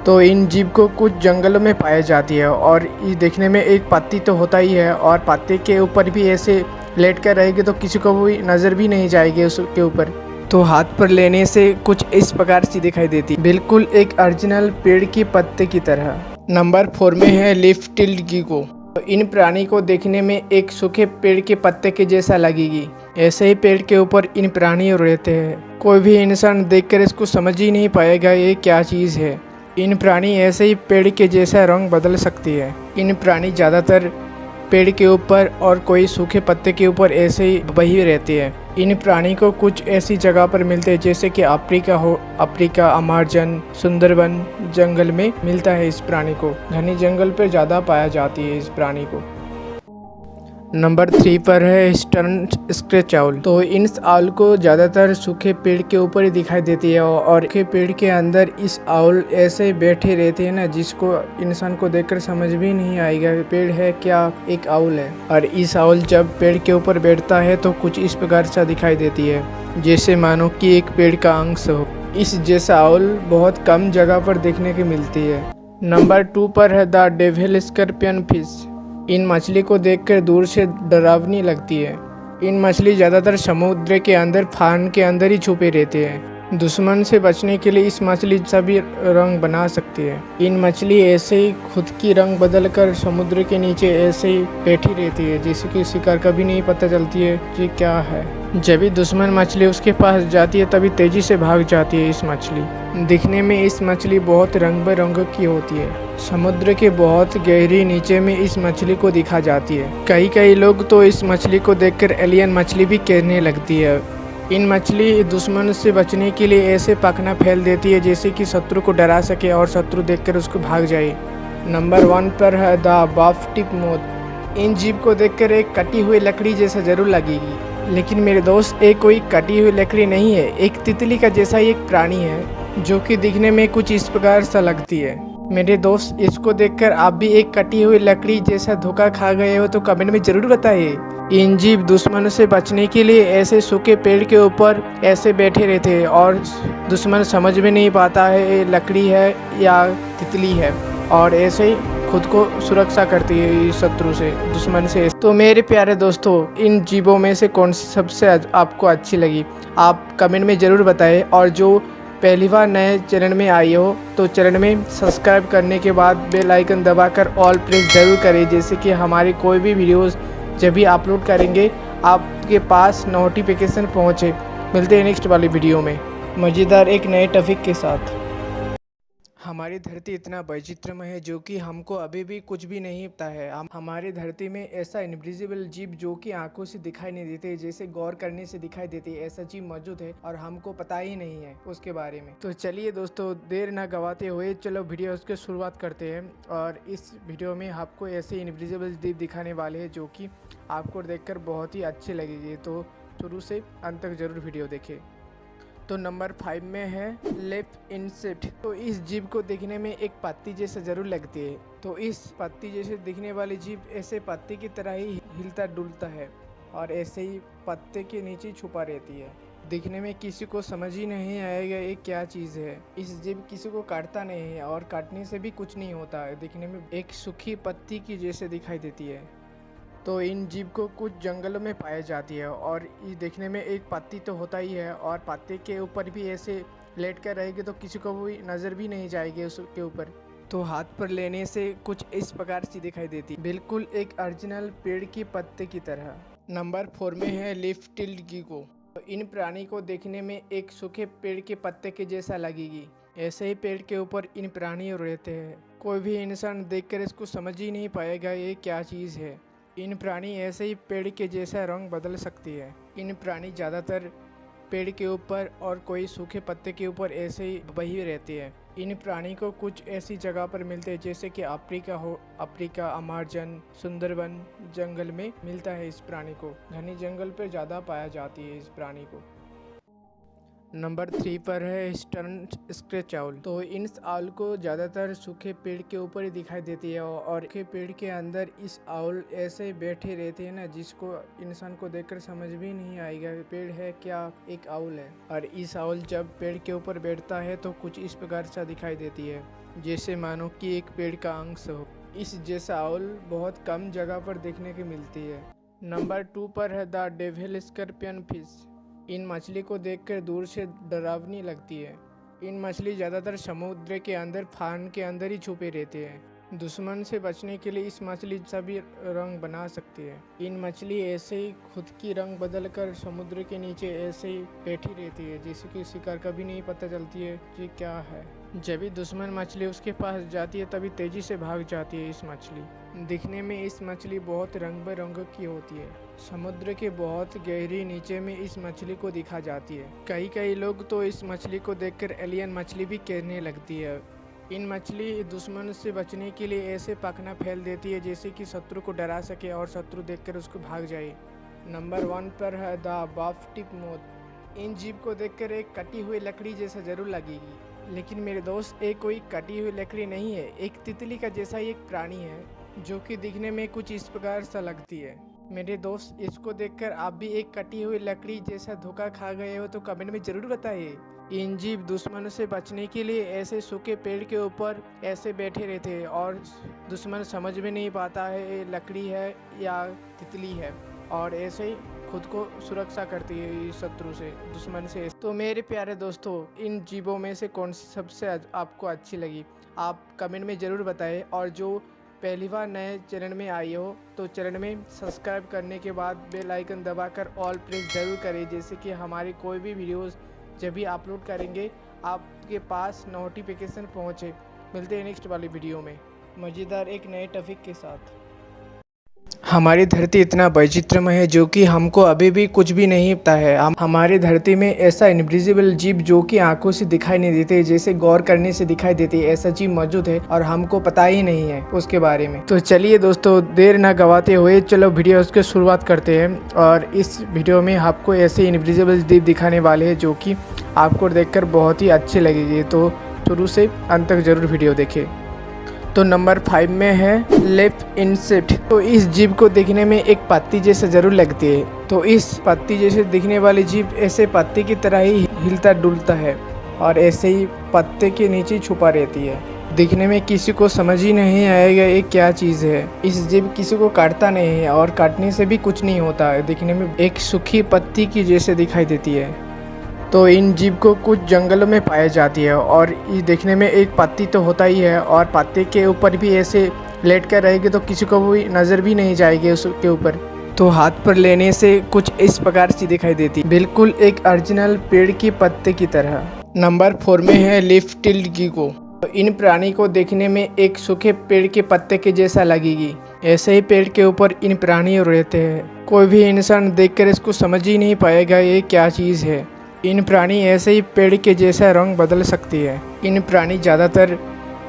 तो इन जीव को कुछ जंगलों में पाई जाती है और ये देखने में एक पत्ती तो होता ही है और पत्ते के ऊपर भी ऐसे लेट कर रहेगी तो किसी को भी नज़र भी नहीं जाएगी उसके ऊपर। तो हाथ पर लेने से कुछ इस प्रकार से दिखाई देती, बिल्कुल एक ओरिजिनल पेड़ की पत्ते की तरह। नंबर 4 में है लीफ टिल्ड गीको। तो इन प्राणी को देखने में एक सूखे पेड़ के पत्ते के जैसा लगेगी। ऐसे ही पेड़ के ऊपर इन प्राणी रहते हैं। कोई भी इंसान देखकर इसको समझ ही नहीं पाएगा ये क्या चीज़ है। इन प्राणी ऐसे ही पेड़ के जैसा रंग बदल सकती है। इन प्राणी ज़्यादातर पेड़ के ऊपर और कोई सूखे पत्ते के ऊपर ऐसे ही वही रहते हैं। इन प्राणी को कुछ ऐसी जगह पर मिलते हैं जैसे कि अफ्रीका हो, अफ्रीका, अमेज़न, सुंदरबन जंगल में मिलता है। इस प्राणी को घनी जंगल पर ज़्यादा पाया जाती है इस प्राणी को। नंबर 3 पर है ईस्टर्न स्क्रेच आउल। तो इन आउल को ज़्यादातर सूखे पेड़ के ऊपर ही दिखाई देती है और सूखे पेड़ के अंदर इस आउल ऐसे बैठे रहते हैं ना, जिसको इंसान को देखकर समझ भी नहीं आएगा पेड़ है क्या एक आउल है। और इस आउल जब पेड़ के ऊपर बैठता है तो कुछ इस प्रकार सा दिखाई देती है, जैसे मानो कि एक पेड़ का अंश हो। इस जैसा आउल बहुत कम जगह पर देखने की मिलती है। नंबर 2 पर है द डेविल स्कॉर्पियन फिश। इन मछली को देखकर दूर से डरावनी लगती है। इन मछली ज़्यादातर समुद्र के अंदर फान के अंदर ही छुपे रहते हैं। दुश्मन से बचने के लिए इस मछली सभी रंग बना सकती है। इन मछली ऐसे ही खुद की रंग बदल कर समुद्र के नीचे ऐसे ही बैठी रहती है, जैसे कि शिकार कभी नहीं पता चलती है कि क्या है। जब भी दुश्मन मछली उसके पास जाती है तभी तेजी से भाग जाती है इस मछली। दिखने में इस मछली बहुत रंग बिरंग की होती है। समुद्र के बहुत गहरी नीचे में इस मछली को दिखा जाती है। कई लोग तो इस मछली को देखकर एलियन मछली भी कहने लगती है। इन मछली दुश्मन से बचने के लिए ऐसे पखना फैल देती है जैसे कि शत्रु को डरा सके और शत्रु देखकर उसको भाग जाए। नंबर 1 पर है द बफ टिप मोथ। इन जीव को देखकर एक कटी हुई लकड़ी जैसा जरूर लगेगी, लेकिन मेरे दोस्त ये कोई कटी हुई लकड़ी नहीं है, एक तितली का जैसा ही एक प्राणी है जो कि दिखने में कुछ इस प्रकार सा लगती है। मेरे दोस्त, इसको देखकर आप भी एक कटी हुई लकड़ी जैसा धोखा खा गए हो तो कमेंट में जरूर बताइए। इन जीव दुश्मन से बचने के लिए ऐसे सूखे पेड़ के ऊपर ऐसे बैठे रहते हैं और दुश्मन समझ में नहीं पाता है ये लकड़ी है या तितली है, और ऐसे ही खुद को सुरक्षा करती है शत्रु से, दुश्मन से। तो मेरे प्यारे दोस्तों, इन जीवों में से कौन सी सबसे आपको अच्छी लगी, आप कमेंट में ज़रूर बताएं। और जो पहली बार नए चैनल में आई हो तो चैनल में सब्सक्राइब करने के बाद बेल आइकन दबाकर ऑल प्रेस जरूर करें, जैसे कि हमारी कोई भी वीडियोस जब भी अपलोड करेंगे आपके पास नोटिफिकेशन पहुँचे। मिलते हैं नेक्स्ट वाली वीडियो में मज़ेदार एक नए टॉपिक के साथ। हमारी धरती इतना वैचित्रमय है जो कि हमको अभी भी कुछ भी नहीं पता है। हमारी धरती में ऐसा इनविजिबल जीव जो कि आंखों से दिखाई नहीं देते, जैसे गौर करने से दिखाई देती है, ऐसा जीव मौजूद है और हमको पता ही नहीं है उसके बारे में। तो चलिए दोस्तों, देर ना गवाते हुए चलो वीडियो की शुरुआत करते हैं। और इस वीडियो में आपको ऐसे इनविजिबल जीव दिखाने वाले हैं जो कि आपको देखकर बहुत ही अच्छे लगेंगे। तो शुरू से अंत तक जरूर वीडियो देखें। तो नंबर 5 में है लेफ्ट इंसेक्ट। तो इस जीव को देखने में एक पत्ती जैसा जरूर लगती है। तो इस पत्ती जैसे दिखने वाली जीव ऐसे पत्ती की तरह ही हिलता डुलता है और ऐसे ही पत्ते के नीचे छुपा रहती है। दिखने में किसी को समझ ही नहीं आएगा ये क्या चीज़ है। इस जीव किसी को काटता नहीं है और काटने से भी कुछ नहीं होता है, दिखने में एक सूखी पत्ती की जैसे दिखाई देती है। तो इन जीव को कुछ जंगलों में पाई जाती है और ये देखने में एक पत्ती तो होता ही है, और पत्ते के ऊपर भी ऐसे लेट कर रहेगी तो किसी को भी नज़र भी नहीं जाएगी उसके ऊपर। तो हाथ पर लेने से कुछ इस प्रकार से दिखाई देती, बिल्कुल एक ओरिजिनल पेड़ की पत्ते की तरह। नंबर 4 में है लीफ टिल्ड गीको। तो इन प्राणी को देखने में एक सूखे पेड़ के पत्ते के जैसा लगेगी। ऐसे ही पेड़ के ऊपर इन प्राणी रहते हैं। कोई भी इंसान देखकर इसको समझ ही नहीं पाएगा ये क्या चीज़ है। इन प्राणी ऐसे ही पेड़ के जैसा रंग बदल सकती है। इन प्राणी ज़्यादातर पेड़ के ऊपर और कोई सूखे पत्ते के ऊपर ऐसे ही वही रहते हैं। इन प्राणी को कुछ ऐसी जगह पर मिलते हैं जैसे कि अफ्रीका हो, अफ्रीका, अमेज़न, सुंदरबन जंगल में मिलता है। इस प्राणी को घने जंगल पर ज़्यादा पाया जाती है इस प्राणी को। नंबर 3 पर है ईस्टर्न स्क्रेच आउल। तो इन आउल को ज़्यादातर सूखे पेड़ के ऊपर ही दिखाई देती है और सूखे पेड़ के अंदर इस आउल ऐसे बैठे रहते हैं ना, जिसको इंसान को देखकर समझ भी नहीं आएगा पेड़ है क्या एक आउल है। और इस आउल जब पेड़ के ऊपर बैठता है तो कुछ इस प्रकार सा दिखाई देती है, जैसे मानो कि एक पेड़ का अंश हो। इस जैसा आउल बहुत कम जगह पर देखने की मिलती है। नंबर 2 पर है द डेविल स्कॉर्पियन फिश। इन मछली को देखकर दूर से डरावनी लगती है। इन मछली ज़्यादातर समुद्र के अंदर फान के अंदर ही छुपे रहते हैं। दुश्मन से बचने के लिए इस मछली सभी रंग बना सकती है। इन मछली ऐसे ही खुद की रंग बदल कर समुद्र के नीचे ऐसे ही बैठी रहती है, जैसे कि शिकार कभी नहीं पता चलती है कि क्या है। जब भी दुश्मन मछली उसके पास जाती है तभी तेजी से भाग जाती है इस मछली। दिखने में इस मछली बहुत रंग बिरंग की होती है। समुद्र के बहुत गहरी नीचे में इस मछली को दिखा जाती है। कई लोग तो इस मछली को देखकर एलियन मछली भी कहने लगती है। इन मछली दुश्मन से बचने के लिए ऐसे पखना फैल देती है जैसे कि शत्रु को डरा सके और शत्रु देखकर उसको भाग जाए। नंबर 1 पर है द बफ टिप मोथ। इन जीव को देखकर एक कटी हुई लकड़ी जैसा जरूर लगेगी, लेकिन मेरे दोस्त ये कोई कटी हुई लकड़ी नहीं है, एक तितली का जैसा ही एक प्राणी है जो कि दिखने में कुछ इस प्रकार सा लगती है। मेरे दोस्त, इसको देखकर आप भी एक कटी हुई लकड़ी जैसा धोखा खा गए हो तो कमेंट में जरूर बताइए। इन जीव दुश्मन से बचने के लिए ऐसे सूखे पेड़ के ऊपर ऐसे बैठे रहते हैं और दुश्मन समझ में नहीं पाता है ये लकड़ी है या तितली है, और ऐसे ही खुद को सुरक्षा करती है इस शत्रु से, दुश्मन से। तो मेरे प्यारे दोस्तों, इन जीवों में से कौन सी सबसे आपको अच्छी लगी, आप कमेंट में ज़रूर बताएं। और जो पहली बार नए चैनल में आई हो तो चैनल में सब्सक्राइब करने के बाद बेल आइकन दबाकर ऑल प्रेस जरूर करें, जैसे कि हमारी कोई भी वीडियोस जब भी अपलोड करेंगे आपके पास नोटिफिकेशन पहुँचे। मिलते हैं नेक्स्ट वाली वीडियो में मज़ेदार एक नए टॉपिक के साथ। हमारी धरती इतना वैचित्रमय है जो कि हमको अभी भी कुछ भी नहीं पता है। हमारी धरती में ऐसा इनविजिबल जीव जो कि आंखों से दिखाई नहीं देते, जैसे गौर करने से दिखाई देती है, ऐसा जीव मौजूद है और हमको पता ही नहीं है उसके बारे में। तो चलिए दोस्तों, देर ना गवाते हुए चलो वीडियो की शुरुआत करते हैं। और इस वीडियो में आपको ऐसे इनविजिबल जीव दिखाने वाले हैं जो कि आपको देखकर बहुत ही अच्छे लगेंगे, तो शुरू से अंत तक जरूर वीडियो देखें। तो नंबर 5 में है लेप इंसेक्ट। तो इस जीव को देखने में एक पत्ती जैसा जरूर लगती है। तो इस पत्ती जैसे दिखने वाली जीव ऐसे पत्ते की तरह ही हिलता डुलता है और ऐसे ही पत्ते के नीचे छुपा रहती है। दिखने में किसी को समझ ही नहीं आएगा ये क्या चीज़ है। इस जीव किसी को काटता नहीं है और काटने से भी कुछ नहीं होता है, दिखने में एक सूखी पत्ती की जैसे दिखाई देती है। तो इन जीव को कुछ जंगलों में पाई जाती है और ये देखने में एक पत्ती तो होता ही है, और पत्ते के ऊपर भी ऐसे लेट कर रहेगी तो किसी को भी नज़र भी नहीं जाएगी उसके ऊपर। तो हाथ पर लेने से कुछ इस प्रकार से दिखाई देती, बिल्कुल एक ओरिजिनल पेड़ की पत्ते की तरह। नंबर 4 में है लीफ टिल्ड गीको। तो इन प्राणी को देखने में एक सूखे पेड़ के पत्ते के जैसा लगेगी। ऐसे ही पेड़ के ऊपर इन प्राणी रहते हैं। कोई भी इंसान देखकर इसको समझ ही नहीं पाएगा ये क्या चीज़ है। इन प्राणी ऐसे ही पेड़ के जैसा रंग बदल सकती है। इन प्राणी ज़्यादातर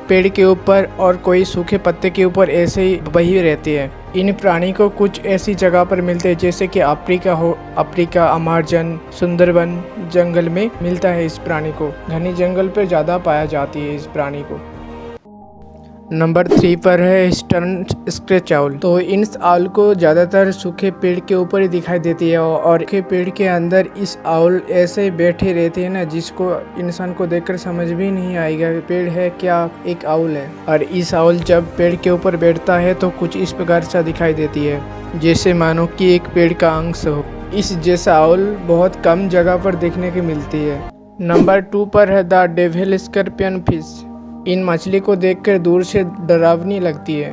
पेड़ के ऊपर और कोई सूखे पत्ते के ऊपर ऐसे ही बही रहती है। इन प्राणी को कुछ ऐसी जगह पर मिलते हैं जैसे कि अफ्रीका हो, अफ्रीका, अमेज़न, सुंदरबन जंगल में मिलता है। इस प्राणी को घनी जंगल पर ज़्यादा पाया जाती है इस प्राणी को। नंबर 3 पर है ईस्टर्न स्क्रेच आउल। तो इन आउल को ज़्यादातर सूखे पेड़ के ऊपर ही दिखाई देती है और सूखे पेड़ के अंदर इस आउल ऐसे बैठे रहते हैं ना, जिसको इंसान को देखकर समझ भी नहीं आएगा पेड़ है क्या, एक आउल है। और इस आउल जब पेड़ के ऊपर बैठता है तो कुछ इस प्रकार सा दिखाई देती है, जैसे मानो कि एक पेड़ का अंश हो। इस जैसा आउल बहुत कम जगह पर देखने की मिलती है। नंबर 2 पर है द डेविल स्कॉर्पियन फिश। इन मछली को देखकर दूर से डरावनी लगती है।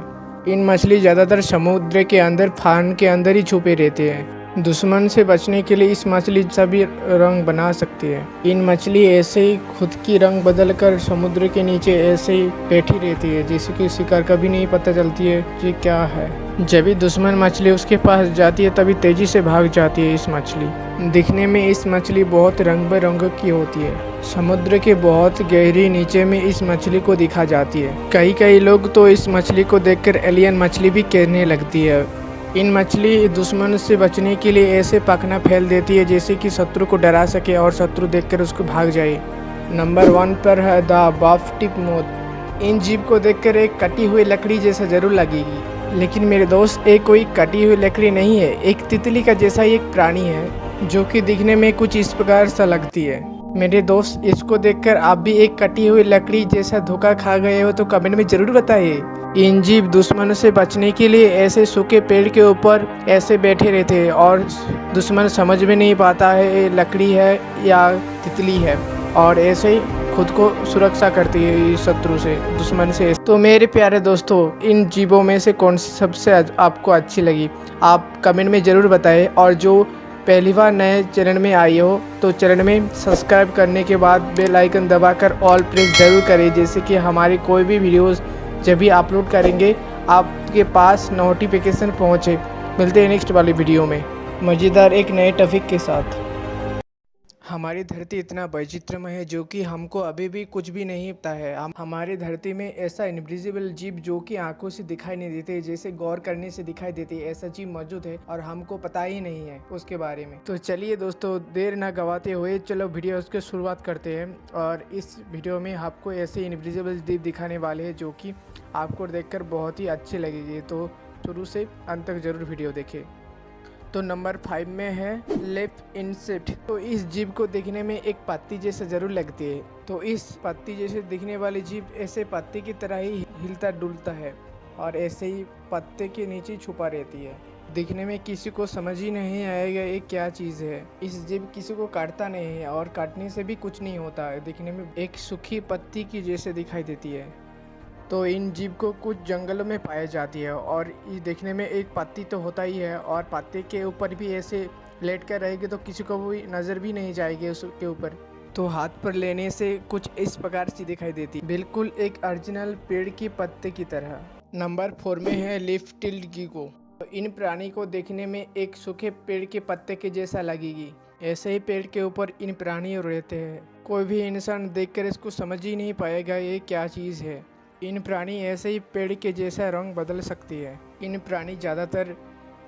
इन मछली ज़्यादातर समुद्र के अंदर फान के अंदर ही छुपे रहते हैं। दुश्मन से बचने के लिए इस मछली सभी रंग बना सकती है। इन मछली ऐसे ही खुद की रंग बदलकर समुद्र के नीचे ऐसे ही बैठी रहती है, जैसे कि शिकार कभी नहीं पता चलती है ये क्या है। जब भी दुश्मन मछली उसके पास जाती है तभी तेजी से भाग जाती है इस मछली। दिखने में इस मछली बहुत रंग बिरंग की होती है। समुद्र के बहुत गहरी नीचे में इस मछली को दिखा जाती है। कई लोग तो इस मछली को देखकर एलियन मछली भी कहने लगती है। इन मछली दुश्मन से बचने के लिए ऐसे पखना फैल देती है जैसे कि शत्रु को डरा सके और शत्रु देखकर उसको भाग जाए। नंबर 1 पर है द बफ टिप मोथ। इन जीव को देखकर एक कटी हुई लकड़ी जैसा जरूर लगेगी, लेकिन मेरे दोस्त ये कोई कटी हुई लकड़ी नहीं है, एक तितली का जैसा ही एक प्राणी है जो कि दिखने में कुछ इस प्रकार सा लगती है। मेरे दोस्त, इसको देखकर आप भी एक कटी हुई लकड़ी जैसा धोखा खा गए हो तो कमेंट में जरूर बताइए। इन जीव दुश्मन से बचने के लिए ऐसे सूखे पेड़ के ऊपर ऐसे बैठे रहते हैं और दुश्मन समझ में नहीं पाता है ये लकड़ी है या तितली है, और ऐसे ही खुद को सुरक्षा करती है इस शत्रु से, दुश्मन से। तो मेरे प्यारे दोस्तों, इन जीवों में से कौन सी सबसे आपको अच्छी लगी, आप कमेंट में ज़रूर बताएं। और जो पहली बार नए चैनल में आई हो तो चैनल में सब्सक्राइब करने के बाद बेल आइकन दबाकर ऑल प्रेस जरूर करें, जैसे कि हमारी कोई भी वीडियोस जब भी अपलोड करेंगे आपके पास नोटिफिकेशन पहुँचे। मिलते हैं नेक्स्ट वाली वीडियो में मज़ेदार एक नए टॉपिक के साथ। हमारी धरती इतना वैचित्रमय है जो कि हमको अभी भी कुछ भी नहीं पता है। हमारी धरती में ऐसा इनविजिबल जीव जो कि आंखों से दिखाई नहीं देते, जैसे गौर करने से दिखाई देती है, ऐसा जीव मौजूद है और हमको पता ही नहीं है उसके बारे में। तो चलिए दोस्तों, देर ना गवाते हुए चलो वीडियो की शुरुआत करते हैं। और इस वीडियो में आपको ऐसे इनविजिबल जीव दिखाने वाले हैं जो कि आपको देखकर बहुत ही अच्छे लगेंगे। तो शुरू से अंत तक जरूर वीडियो देखें। तो नंबर 5 में है लेप इंसेक्ट। तो इस जीव को देखने में एक पत्ती जैसा जरूर लगती है। तो इस पत्ती जैसे दिखने वाली जीव ऐसे पत्ते की तरह ही हिलता डुलता है और ऐसे ही पत्ते के नीचे छुपा रहती है। दिखने में किसी को समझ ही नहीं आएगा ये क्या चीज़ है। इस जीव किसी को काटता नहीं है और काटने से भी कुछ नहीं होता है। दिखने में एक सूखी पत्ती की जैसे दिखाई देती है। तो इन जीव को कुछ जंगलों में पाई जाती है और ये देखने में एक पत्ती तो होता ही है और पत्ते के ऊपर भी ऐसे लेट कर रहेगी तो किसी को भी नज़र भी नहीं जाएगी उसके ऊपर। तो हाथ पर लेने से कुछ इस प्रकार से दिखाई देती, बिल्कुल एक ओरिजिनल पेड़ की पत्ते की तरह। नंबर 4 में है लीफ टिल्ड गीको। तो इन प्राणी को देखने में एक सूखे पेड़ के पत्ते के जैसा लगेगी। ऐसे ही पेड़ के ऊपर इन प्राणी रहते हैं। कोई भी इंसान देखकर इसको समझ ही नहीं पाएगा ये क्या चीज़ है। इन प्राणी ऐसे ही पेड़ के जैसा रंग बदल सकती है। इन प्राणी ज़्यादातर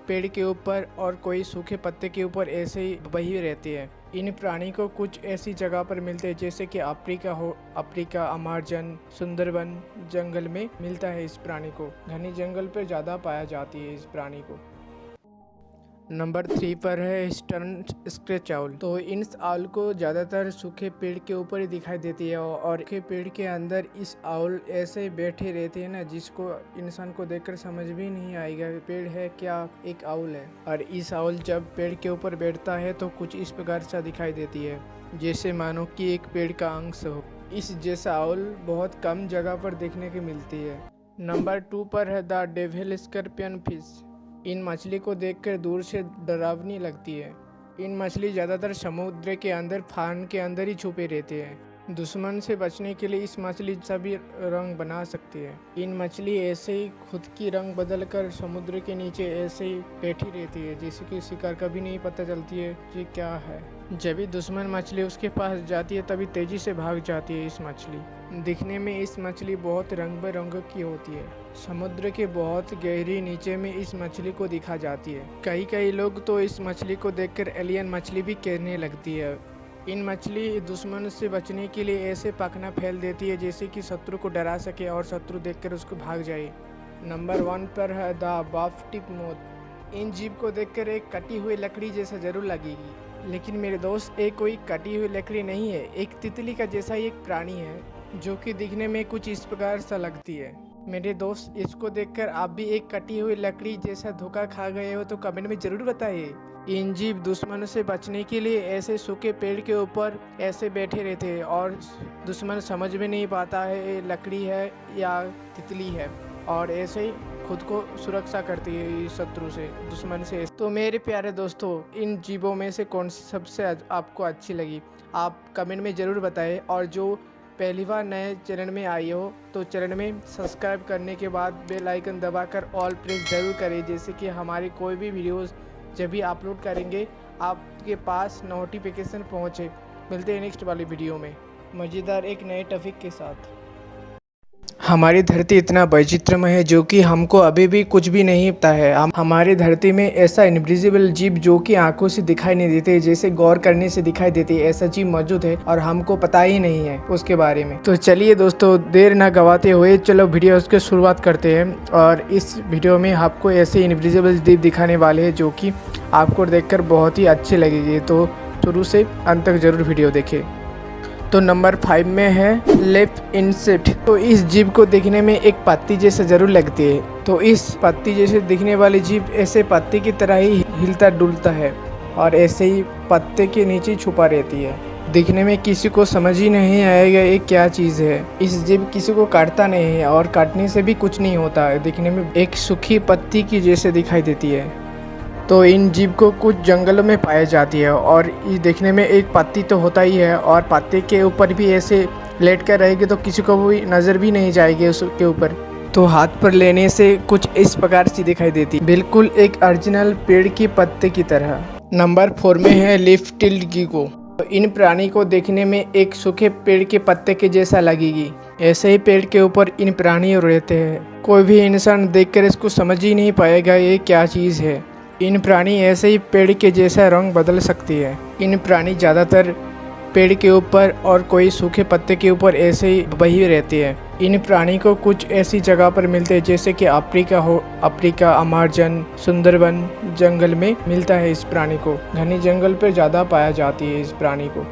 पेड़ के ऊपर और कोई सूखे पत्ते के ऊपर ऐसे ही बही रहती है। इन प्राणी को कुछ ऐसी जगह पर मिलते हैं जैसे कि अफ्रीका हो, अफ्रीका, अमेज़न, सुंदरबन जंगल में मिलता है। इस प्राणी को घने जंगल पर ज़्यादा पाया जाती है इस प्राणी को। नंबर 3 पर है स्टर्न स्क्रेच आउल। तो इन आउल को ज़्यादातर सूखे पेड़ के ऊपर ही दिखाई देती है और सूखे पेड़ के अंदर इस आउल ऐसे बैठे रहते हैं ना, जिसको इंसान को देखकर समझ भी नहीं आएगा पेड़ है क्या, एक आउल है। और इस आउल जब पेड़ के ऊपर बैठता है तो कुछ इस प्रकार से दिखाई देती है, जैसे मानो कि एक पेड़ का अंश हो। इस जैसा आउल बहुत कम जगह पर देखने को मिलती है। नंबर 2 पर है द डेविल स्कॉर्पियन फिश। इन मछली को देखकर दूर से डरावनी लगती है। इन मछली ज़्यादातर समुद्र के अंदर फान के अंदर ही छुपे रहते हैं। दुश्मन से बचने के लिए इस मछली सभी रंग बना सकती है। इन मछली ऐसे ही खुद की रंग बदलकर समुद्र के नीचे ऐसे ही बैठी रहती है, जैसे कि शिकार कभी नहीं पता चलती है ये क्या है। जब भी दुश्मन मछली उसके पास जाती है तभी तेजी से भाग जाती है इस मछली। दिखने में इस मछली बहुत रंग बिरंग की होती है। समुद्र के बहुत गहरी नीचे में इस मछली को दिखा जाती है। कई लोग तो इस मछली को देखकर एलियन मछली भी कहने लगती है। इन मछली दुश्मन से बचने के लिए ऐसे पखना फैल देती है जैसे कि शत्रु को डरा सके और शत्रु देखकर उसको भाग जाए। नंबर 1 पर है द बॉफ टिप मोथ। इन जीव को देखकर एक कटी हुई लकड़ी जैसा जरूर लगेगी, लेकिन मेरे दोस्त एक कोई कटी हुई लकड़ी नहीं है, एक तितली का जैसा ही एक प्राणी है जो कि दिखने में कुछ इस प्रकार सा लगती है। मेरे दोस्त, इसको देखकर आप भी एक कटी हुई लकड़ी जैसा धोखा खा गए हो तो कमेंट में जरूर बताइए। इन जीव दुश्मन से बचने के लिए ऐसे सूखे पेड़ के ऊपर ऐसे बैठे रहते हैं और दुश्मन समझ में नहीं पाता है ये लकड़ी है या तितली है, और ऐसे ही खुद को सुरक्षा करती है इस शत्रु से, दुश्मन से। तो मेरे प्यारे दोस्तों, इन जीवों में से कौन सी सबसे आपको अच्छी लगी, आप कमेंट में ज़रूर बताएं। और जो पहली बार नए चैनल में आई हो तो चैनल में सब्सक्राइब करने के बाद बेल आइकन दबाकर ऑल प्रेस ज़रूर करें, जैसे कि हमारी कोई भी वीडियोस जब भी अपलोड करेंगे आपके पास नोटिफिकेशन पहुँचे। मिलते हैं नेक्स्ट वाली वीडियो में मज़ेदार एक नए टॉपिक के साथ। हमारी धरती इतना वैचित्रमय है जो कि हमको अभी भी कुछ भी नहीं पता है। हमारी धरती में ऐसा इनविजिबल जीव जो कि आंखों से दिखाई नहीं देते, जैसे गौर करने से दिखाई देती है, ऐसा जीव मौजूद है और हमको पता ही नहीं है उसके बारे में। तो चलिए दोस्तों, देर ना गवाते हुए चलो वीडियो की शुरुआत करते हैं। और इस वीडियो में आपको ऐसे इनविजिबल जीव दिखाने वाले हैं जो कि आपको देखकर बहुत ही अच्छे लगेंगे। तो शुरू से अंत तक जरूर वीडियो देखें। तो नंबर 5 में है लेप इंसेक्ट। तो इस जीव को देखने में एक पत्ती जैसा जरूर लगती है। तो इस पत्ती जैसे दिखने वाली जीव ऐसे पत्ते की तरह ही हिलता डुलता है और ऐसे ही पत्ते के नीचे छुपा रहती है। दिखने में किसी को समझ ही नहीं आएगा ये क्या चीज़ है। इस जीव किसी को काटता नहीं है और काटने से भी कुछ नहीं होता है। दिखने में एक सूखी पत्ती की जैसे दिखाई देती है। तो इन जीव को कुछ जंगलों में पाई जाती है और ये देखने में एक पत्ती तो होता ही है और पत्ते के ऊपर भी ऐसे लेट कर रहेगी तो किसी को भी नज़र भी नहीं जाएगी उसके ऊपर। तो हाथ पर लेने से कुछ इस प्रकार से दिखाई देती, बिल्कुल एक ओरिजिनल पेड़ की पत्ते की तरह। नंबर 4 में है लीफ टिल्ड गीको। तो इन प्राणी को देखने में एक सूखे पेड़ के पत्ते के जैसा लगेगी। ऐसे ही पेड़ के ऊपर इन प्राणी रहते हैं। कोई भी इंसान देखकर इसको समझ ही नहीं पाएगा ये क्या चीज़ है। इन प्राणी ऐसे ही पेड़ के जैसा रंग बदल सकती है। इन प्राणी ज़्यादातर पेड़ के ऊपर और कोई सूखे पत्ते के ऊपर ऐसे ही वही रहते हैं। इन प्राणी को कुछ ऐसी जगह पर मिलते हैं जैसे कि अफ्रीका हो, अफ्रीका, अमेज़न, सुंदरबन जंगल में मिलता है। इस प्राणी को घने जंगल पर ज़्यादा पाया जाती है इस प्राणी को।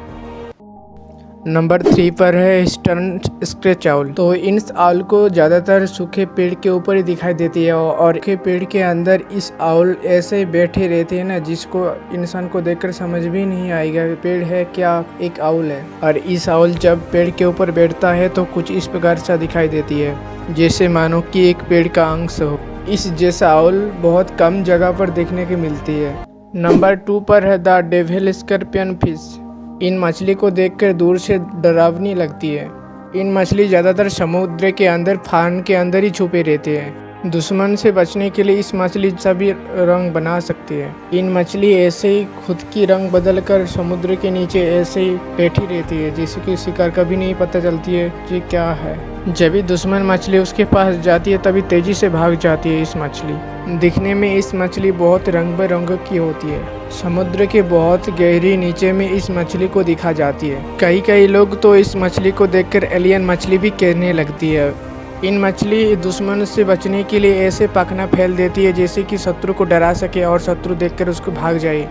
नंबर 3 पर है ईस्टर्न स्क्रेच आउल। तो इन आउल को ज़्यादातर सूखे पेड़ के ऊपर ही दिखाई देती है और सूखे पेड़ के अंदर इस आउल ऐसे बैठे रहते हैं ना, जिसको इंसान को देखकर समझ भी नहीं आएगा पेड़ है क्या एक आउल है। और इस आउल जब पेड़ के ऊपर बैठता है तो कुछ इस प्रकार सा दिखाई देती है जैसे मानो कि एक पेड़ का अंश हो। इस जैसा आउल बहुत कम जगह पर देखने की मिलती है। नंबर 2 पर है द डेविल स्कॉर्पियन फिश। इन मछली को देखकर दूर से डरावनी लगती है। इन मछली ज़्यादातर समुद्र के अंदर फान के अंदर ही छुपे रहते हैं। दुश्मन से बचने के लिए इस मछली सभी रंग बना सकती है। इन मछली ऐसे ही खुद की रंग बदलकर समुद्र के नीचे ऐसे ही बैठी रहती है जैसे कि शिकार कभी नहीं पता चलती है कि क्या है। जब भी दुश्मन मछली उसके पास जाती है तभी तेजी से भाग जाती है इस मछली। दिखने में इस मछली बहुत रंग बिरंग की होती है। समुद्र के बहुत गहरी नीचे में इस मछली को दिखा जाती है। कई लोग तो इस मछली को देखकर एलियन मछली भी कहने लगती है। इन मछली दुश्मन से बचने के लिए ऐसे पखना फैल देती है जैसे कि शत्रु को डरा सके और शत्रु देखकर उसको भाग जाए।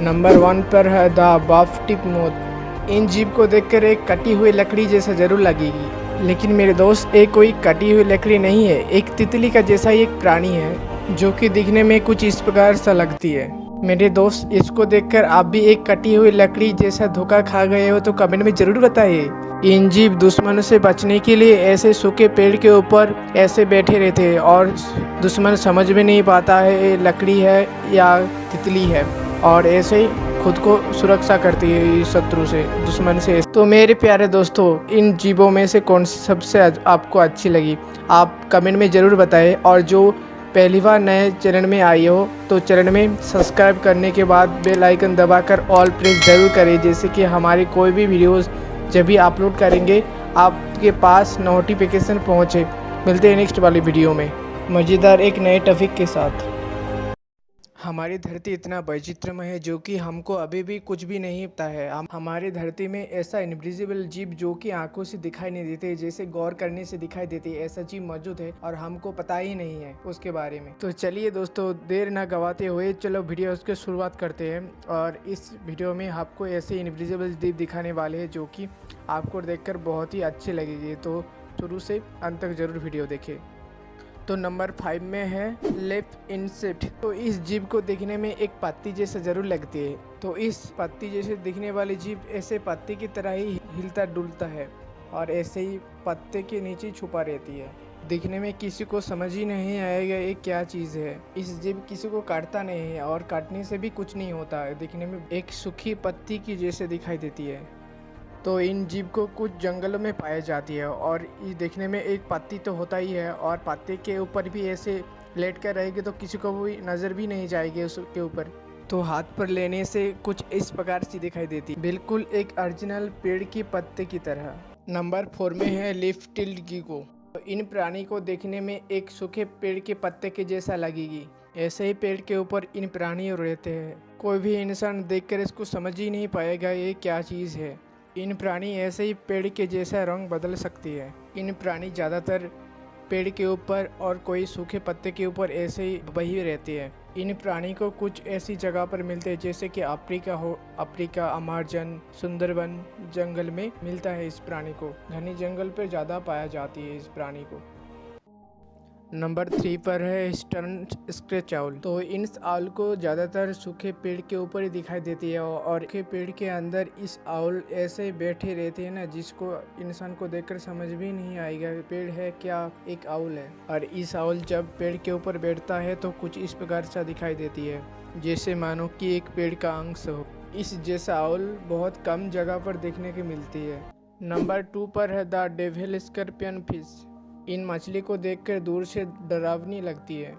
नंबर 1 पर है द बफ टिप मोथ। इन जीव को देखकर एक कटी हुई लकड़ी जैसा जरूर लगेगी, लेकिन मेरे दोस्त एक कोई कटी हुई लकड़ी नहीं है, एक तितली का जैसा ही एक प्राणी है जो कि दिखने में कुछ इस प्रकार सा लगती है। मेरे दोस्त इसको देखकर आप भी एक कटी हुई लकड़ी जैसा धोखा खा गए हो तो कमेंट में जरूर बताइए। इन जीव दुश्मन से बचने के लिए ऐसे सूखे पेड़ के ऊपर ऐसे बैठे रहते हैं और दुश्मन समझ में नहीं पाता है ये लकड़ी है या तितली है, और ऐसे ही खुद को सुरक्षा करती है शत्रु से, दुश्मन से। तो मेरे प्यारे दोस्तों, इन जीवों में से कौन सी सबसे आपको अच्छी लगी आप कमेंट में ज़रूर बताएं। और जो पहली बार नए चैनल में आई हो तो चैनल में सब्सक्राइब करने के बाद बेल आइकन दबाकर ऑल प्रेस जरूर करें, जैसे कि हमारी कोई भी वीडियोस जब भी अपलोड करेंगे आपके पास नोटिफिकेशन पहुँचे। मिलते हैं नेक्स्ट वाली वीडियो में मज़ेदार एक नए टॉपिक के साथ। हमारी धरती इतना वैचित्रमय है जो कि हमको अभी भी कुछ भी नहीं पता है। हमारी धरती में ऐसा इनविजिबल जीव जो कि आंखों से दिखाई नहीं देते, जैसे गौर करने से दिखाई देती है, ऐसा जीव मौजूद है और हमको पता ही नहीं है उसके बारे में। तो चलिए दोस्तों, देर ना गवाते हुए चलो वीडियो की शुरुआत करते हैं। और इस वीडियो में आपको ऐसे इनविजिबल जीव दिखाने वाले हैं जो कि आपको देखकर बहुत ही अच्छे लगेंगे। तो शुरू से अंत तक जरूर वीडियो देखें। तो नंबर 5 में है लेफ्ट इंसेक्ट। तो इस जीव को देखने में एक पत्ती जैसा जरूर लगती है। तो इस पत्ती जैसे दिखने वाली जीव ऐसे पत्ती की तरह ही हिलता डुलता है और ऐसे ही पत्ते के नीचे छुपा रहती है। दिखने में किसी को समझ ही नहीं आएगा ये क्या चीज़ है। इस जीव किसी को काटता नहीं है और काटने से भी कुछ नहीं होता है। दिखने में एक सूखी पत्ती की जैसे दिखाई देती है। तो इन जीव को कुछ जंगलों में पाई जाती है और ये देखने में एक पत्ती तो होता ही है और पत्ते के ऊपर भी ऐसे लेट कर रहेगी तो किसी को भी नज़र भी नहीं जाएगी उसके ऊपर। तो हाथ पर लेने से कुछ इस प्रकार से दिखाई देती, बिल्कुल एक ओरिजिनल पेड़ की पत्ते की तरह। नंबर 4 में है लीफ टिल्ड गीको। तो इन प्राणी को देखने में एक सूखे पेड़ के पत्ते के जैसा लगेगी। ऐसे ही पेड़ के ऊपर इन प्राणी रहते हैं। कोई भी इंसान देखकर इसको समझ ही नहीं पाएगा ये क्या चीज़ है। इन प्राणी ऐसे ही पेड़ के जैसा रंग बदल सकती है। इन प्राणी ज़्यादातर पेड़ के ऊपर और कोई सूखे पत्ते के ऊपर ऐसे ही वही रहते हैं। इन प्राणी को कुछ ऐसी जगह पर मिलते हैं जैसे कि अफ्रीका हो, अफ्रीका, अमेज़न, सुंदरबन जंगल में मिलता है इस प्राणी को। घने जंगल पर ज़्यादा पाया जाती है इस प्राणी को। नंबर 3 पर है ईस्टर्न स्क्रेच आउल। तो इन आउल को ज़्यादातर सूखे पेड़ के ऊपर ही दिखाई देती है और सूखे पेड़ के अंदर इस आउल ऐसे बैठे रहते हैं ना, जिसको इंसान को देखकर समझ भी नहीं आएगा पेड़ है क्या एक आउल है। और इस आउल जब पेड़ के ऊपर बैठता है तो कुछ इस प्रकार सा दिखाई देती है जैसे मानो कि एक पेड़ का अंश हो। इस जैसा आउल बहुत कम जगह पर देखने की मिलती है। नंबर 2 पर है द डेविल स्कॉर्पियन फिश। इन मछली को देखकर दूर से डरावनी लगती है।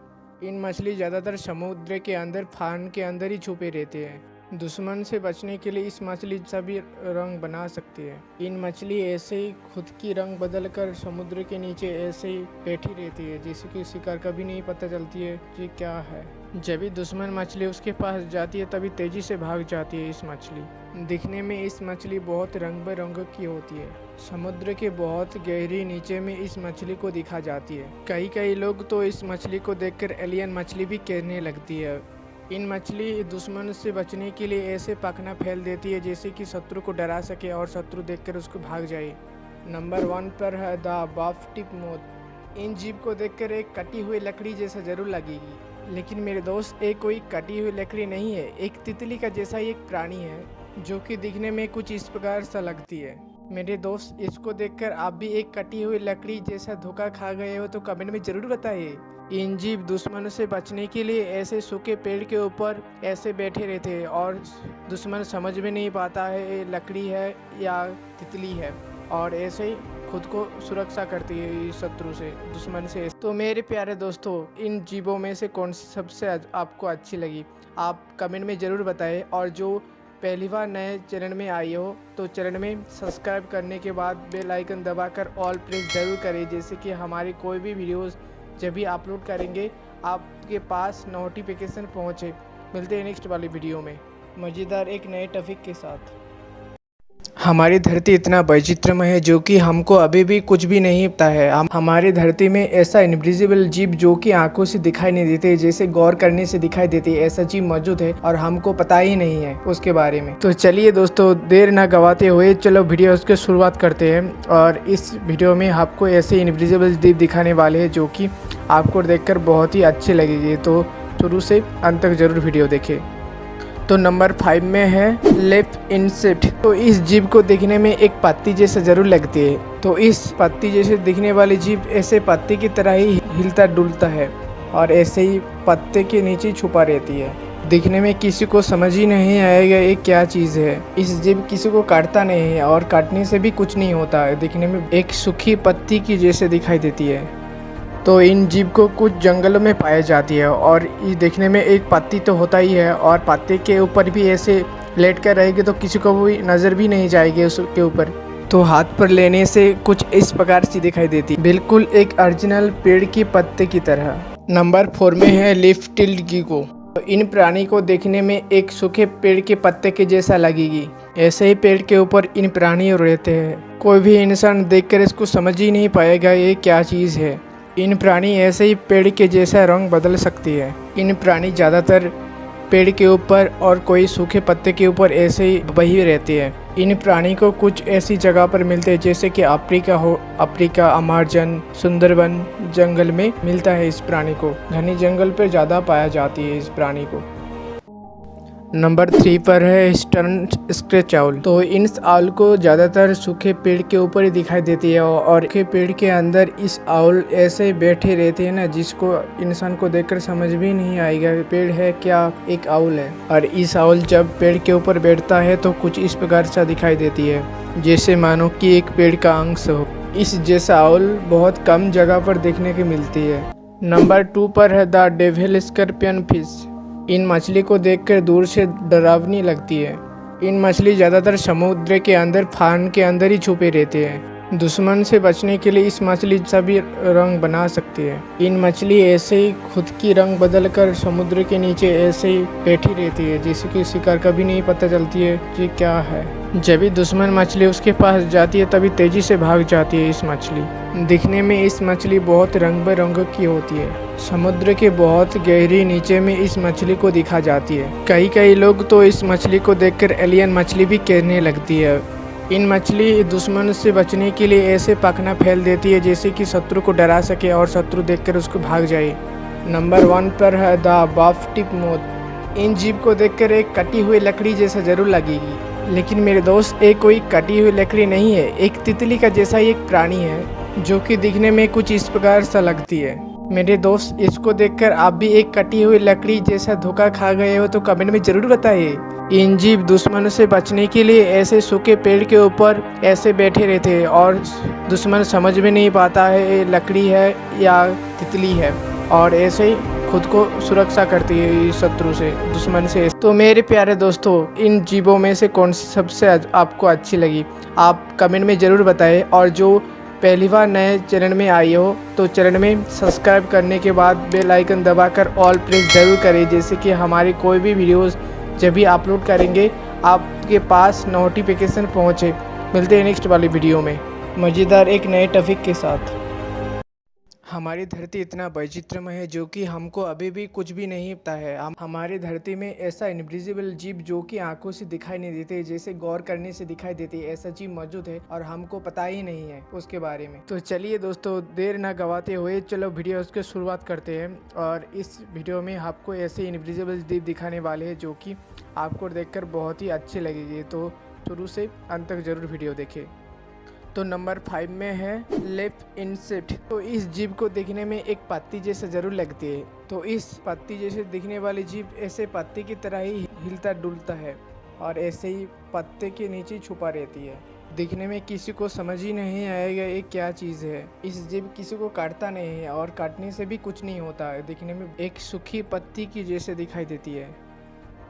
इन मछली ज़्यादातर समुद्र के अंदर फान के अंदर ही छुपे रहते हैं। दुश्मन से बचने के लिए इस मछली सभी रंग बना सकती है। इन मछली ऐसे ही खुद की रंग बदल कर समुद्र के नीचे ऐसे ही बैठी रहती है, जिससे कि शिकार कभी नहीं पता चलती है कि क्या है। जब भी दुश्मन मछली उसके पास जाती है तभी तेजी से भाग जाती है इस मछली। दिखने में इस मछली बहुत रंग बिरंग की होती है। समुद्र के बहुत गहरी नीचे में इस मछली को दिखा जाती है। कई लोग तो इस मछली को देखकर एलियन मछली भी कहने लगती है। इन मछली दुश्मन से बचने के लिए ऐसे पखना फैल देती है जैसे कि शत्रु को डरा सके और शत्रु देखकर उसको भाग जाए। नंबर 1 पर है द बाफ्टिक मोथ। इन जीव को देखकर एक कटी हुई लकड़ी जैसा जरूर लगेगी, लेकिन मेरे दोस्त ये कोई कटी हुई लकड़ी नहीं है, एक तितली का जैसा ही एक प्राणी है जो कि दिखने में कुछ इस प्रकार सा लगती है। मेरे दोस्त, इसको देखकर आप भी एक कटी हुई लकड़ी जैसा धोखा खा गए हो तो कमेंट में जरूर बताइए। इन जीव दुश्मन से बचने के लिए ऐसे सूखे पेड़ के ऊपर ऐसे बैठे रहते हैं और दुश्मन समझ में नहीं पाता है ये लकड़ी है या तितली है, और ऐसे ही खुद को सुरक्षा करती है इस शत्रु से, दुश्मन से। तो मेरे प्यारे दोस्तों, इन जीवों में से कौन सी सबसे आपको अच्छी लगी, आप कमेंट में ज़रूर बताएं। और जो पहली बार नए चैनल में आई हो तो चैनल में सब्सक्राइब करने के बाद बेल आइकन दबाकर ऑल प्रेस जरूर करें, जैसे कि हमारी कोई भी वीडियोस जब भी अपलोड करेंगे आपके पास नोटिफिकेशन पहुँचे। मिलते हैं नेक्स्ट वाली वीडियो में मज़ेदार एक नए टॉपिक के साथ। हमारी धरती इतना वैचित्रमय है जो कि हमको अभी भी कुछ भी नहीं पता है। हमारी धरती में ऐसा इनविजिबल जीव जो कि आंखों से दिखाई नहीं देते, जैसे गौर करने से दिखाई देती है, ऐसा जीव मौजूद है और हमको पता ही नहीं है उसके बारे में। तो चलिए दोस्तों, देर ना गवाते हुए चलो वीडियो की शुरुआत करते हैं। और इस वीडियो में आपको ऐसे इनविजिबल जीव दिखाने वाले हैं जो कि आपको देखकर बहुत ही अच्छे लगेंगे, तो शुरू से अंत तक जरूर वीडियो देखें। तो नंबर 5 में है लेफ्ट इंसेक्ट। तो इस जीव को देखने में एक पत्ती जैसा जरूर लगती है। तो इस पत्ती जैसे दिखने वाली जीव ऐसे पत्ती की तरह ही हिलता डुलता है और ऐसे ही पत्ते के नीचे छुपा रहती है। दिखने में किसी को समझ ही नहीं आएगा ये क्या चीज़ है। इस जीव किसी को काटता नहीं है और काटने से भी कुछ नहीं होता है, दिखने में एक सूखी पत्ती की जैसे दिखाई देती है। तो इन जीव को कुछ जंगलों में पाई जाती है और ये देखने में एक पत्ती तो होता ही है, और पत्ते के ऊपर भी ऐसे लेट कर रहेगी तो किसी को भी नज़र भी नहीं जाएगी उसके ऊपर। तो हाथ पर लेने से कुछ इस प्रकार से दिखाई देती, बिल्कुल एक ओरिजिनल पेड़ की पत्ते की तरह। नंबर 4 में है लीफ टिल्ड गीको। तो इन प्राणी को देखने में एक सूखे पेड़ के पत्ते के जैसा लगेगी। ऐसे ही पेड़ के ऊपर इन प्राणी रहते हैं। कोई भी इंसान देखकर इसको समझ ही नहीं पाएगा ये क्या चीज़ है। इन प्राणी ऐसे ही पेड़ के जैसा रंग बदल सकती है। इन प्राणी ज़्यादातर पेड़ के ऊपर और कोई सूखे पत्ते के ऊपर ऐसे ही वही रहते हैं। इन प्राणी को कुछ ऐसी जगह पर मिलते हैं जैसे कि अफ्रीका हो, अफ्रीका, अमेज़न, सुंदरबन जंगल में मिलता है। इस प्राणी को घने जंगल पर ज़्यादा पाया जाती है इस प्राणी को। नंबर 3 पर है ईस्टर्न स्क्रेच आउल। तो इन आउल को ज़्यादातर सूखे पेड़ के ऊपर ही दिखाई देती है और सूखे पेड़ के अंदर इस आउल ऐसे बैठे रहते हैं ना, जिसको इंसान को देखकर समझ भी नहीं आएगा पेड़ है क्या एक आउल है। और इस आउल जब पेड़ के ऊपर बैठता है तो कुछ इस प्रकार सा दिखाई देती है, जैसे मानो कि एक पेड़ का अंश हो। इस जैसा आउल बहुत कम जगह पर देखने की मिलती है। नंबर 2 पर है द डेविल स्कॉर्पियन फिश। इन मछली को देखकर दूर से डरावनी लगती है। इन मछली ज़्यादातर समुद्र के अंदर फार्म के अंदर ही छुपे रहते हैं। दुश्मन से बचने के लिए इस मछली सभी रंग बना सकती है। इन मछली ऐसे ही खुद की रंग बदल कर समुद्र के नीचे ऐसे ही बैठी रहती है, जिससे कि शिकार कभी नहीं पता चलती है कि क्या है। जब भी दुश्मन मछली उसके पास जाती है तभी तेजी से भाग जाती है इस मछली। दिखने में इस मछली बहुत रंग बिरंग की होती है। समुद्र के बहुत गहरी नीचे में इस मछली को दिखा जाती है। कई लोग तो इस मछली को देखकर एलियन मछली भी कहने लगती है। इन मछली दुश्मन से बचने के लिए ऐसे पखना फैल देती है जैसे कि शत्रु को डरा सके और शत्रु देखकर उसको भाग जाए। नंबर 1 पर है द बाफ्टिक मोथ। इन जीव को देखकर एक कटी हुई लकड़ी जैसा जरूर लगेगी, लेकिन मेरे दोस्त ये कोई कटी हुई लकड़ी नहीं है, एक तितली का जैसा ही एक प्राणी है जो कि दिखने में कुछ इस प्रकार सा लगती है। मेरे दोस्त, इसको देखकर आप भी एक कटी हुई लकड़ी जैसा धोखा खा गए हो तो कमेंट में जरूर बताइए। इन जीव दुश्मन से बचने के लिए ऐसे सूखे पेड़ के ऊपर ऐसे बैठे रहते हैं और दुश्मन समझ में नहीं पाता है ये लकड़ी है या तितली है, और ऐसे ही खुद को सुरक्षा करती है इस शत्रु से, दुश्मन से। तो मेरे प्यारे दोस्तों, इन जीवों में से कौन सी सबसे आपको अच्छी लगी, आप कमेंट में ज़रूर बताएं। और जो पहली बार नए चैनल में आई हो तो चैनल में सब्सक्राइब करने के बाद बेल आइकन दबाकर ऑल प्रेस ज़रूर करें, जैसे कि हमारी कोई भी वीडियोस जब भी अपलोड करेंगे आपके पास नोटिफिकेशन पहुँचे। मिलते हैं नेक्स्ट वाली वीडियो में मज़ेदार एक नए टॉपिक के साथ। हमारी धरती इतना वैचित्रमय है जो कि हमको अभी भी कुछ भी नहीं पता है। हमारी धरती में ऐसा इनविजिबल जीव जो कि आंखों से दिखाई नहीं देते, जैसे गौर करने से दिखाई देती है, ऐसा जीव मौजूद है और हमको पता ही नहीं है उसके बारे में। तो चलिए दोस्तों, देर ना गवाते हुए चलो वीडियो की शुरुआत करते हैं। और इस वीडियो में आपको ऐसे इनविजिबल जीव दिखाने वाले हैं जो कि आपको देखकर बहुत ही अच्छे लगेंगे। तो शुरू से अंत तक जरूर वीडियो देखें। तो नंबर 5 में है लेप इंसेक्ट। तो इस जीव को देखने में एक पत्ती जैसा जरूर लगती है। तो इस पत्ती जैसे दिखने वाली जीव ऐसे पत्ती की तरह ही हिलता डुलता है और ऐसे ही पत्ते के नीचे छुपा रहती है। दिखने में किसी को समझ ही नहीं आएगा ये क्या चीज़ है। इस जीव किसी को काटता नहीं है और काटने से भी कुछ नहीं होता है। दिखने में एक सूखी पत्ती की जैसे दिखाई देती है।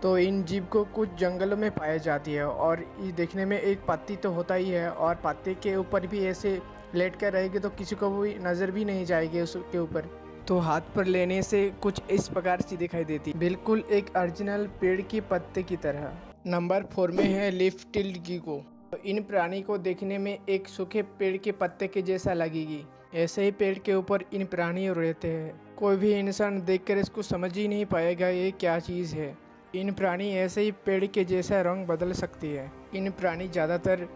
तो इन जीव को कुछ जंगलों में पाई जाती है और ये देखने में एक पत्ती तो होता ही है और पत्ते के ऊपर भी ऐसे लेट कर रहेगी तो किसी को भी नज़र भी नहीं जाएगी उसके ऊपर। तो हाथ पर लेने से कुछ इस प्रकार से दिखाई देती, बिल्कुल एक ओरिजिनल पेड़ की पत्ते की तरह। नंबर 4 में है लीफ टिल्ड गीको। तो इन प्राणी को देखने में एक सूखे पेड़ के पत्ते के जैसा लगेगी। ऐसे ही पेड़ के ऊपर इन प्राणी रहते हैं। कोई भी इंसान देखकर इसको समझ ही नहीं पाएगा ये क्या चीज़ है। इन प्राणी ऐसे ही पेड़ के जैसा रंग बदल सकती है। इन प्राणी ज़्यादातर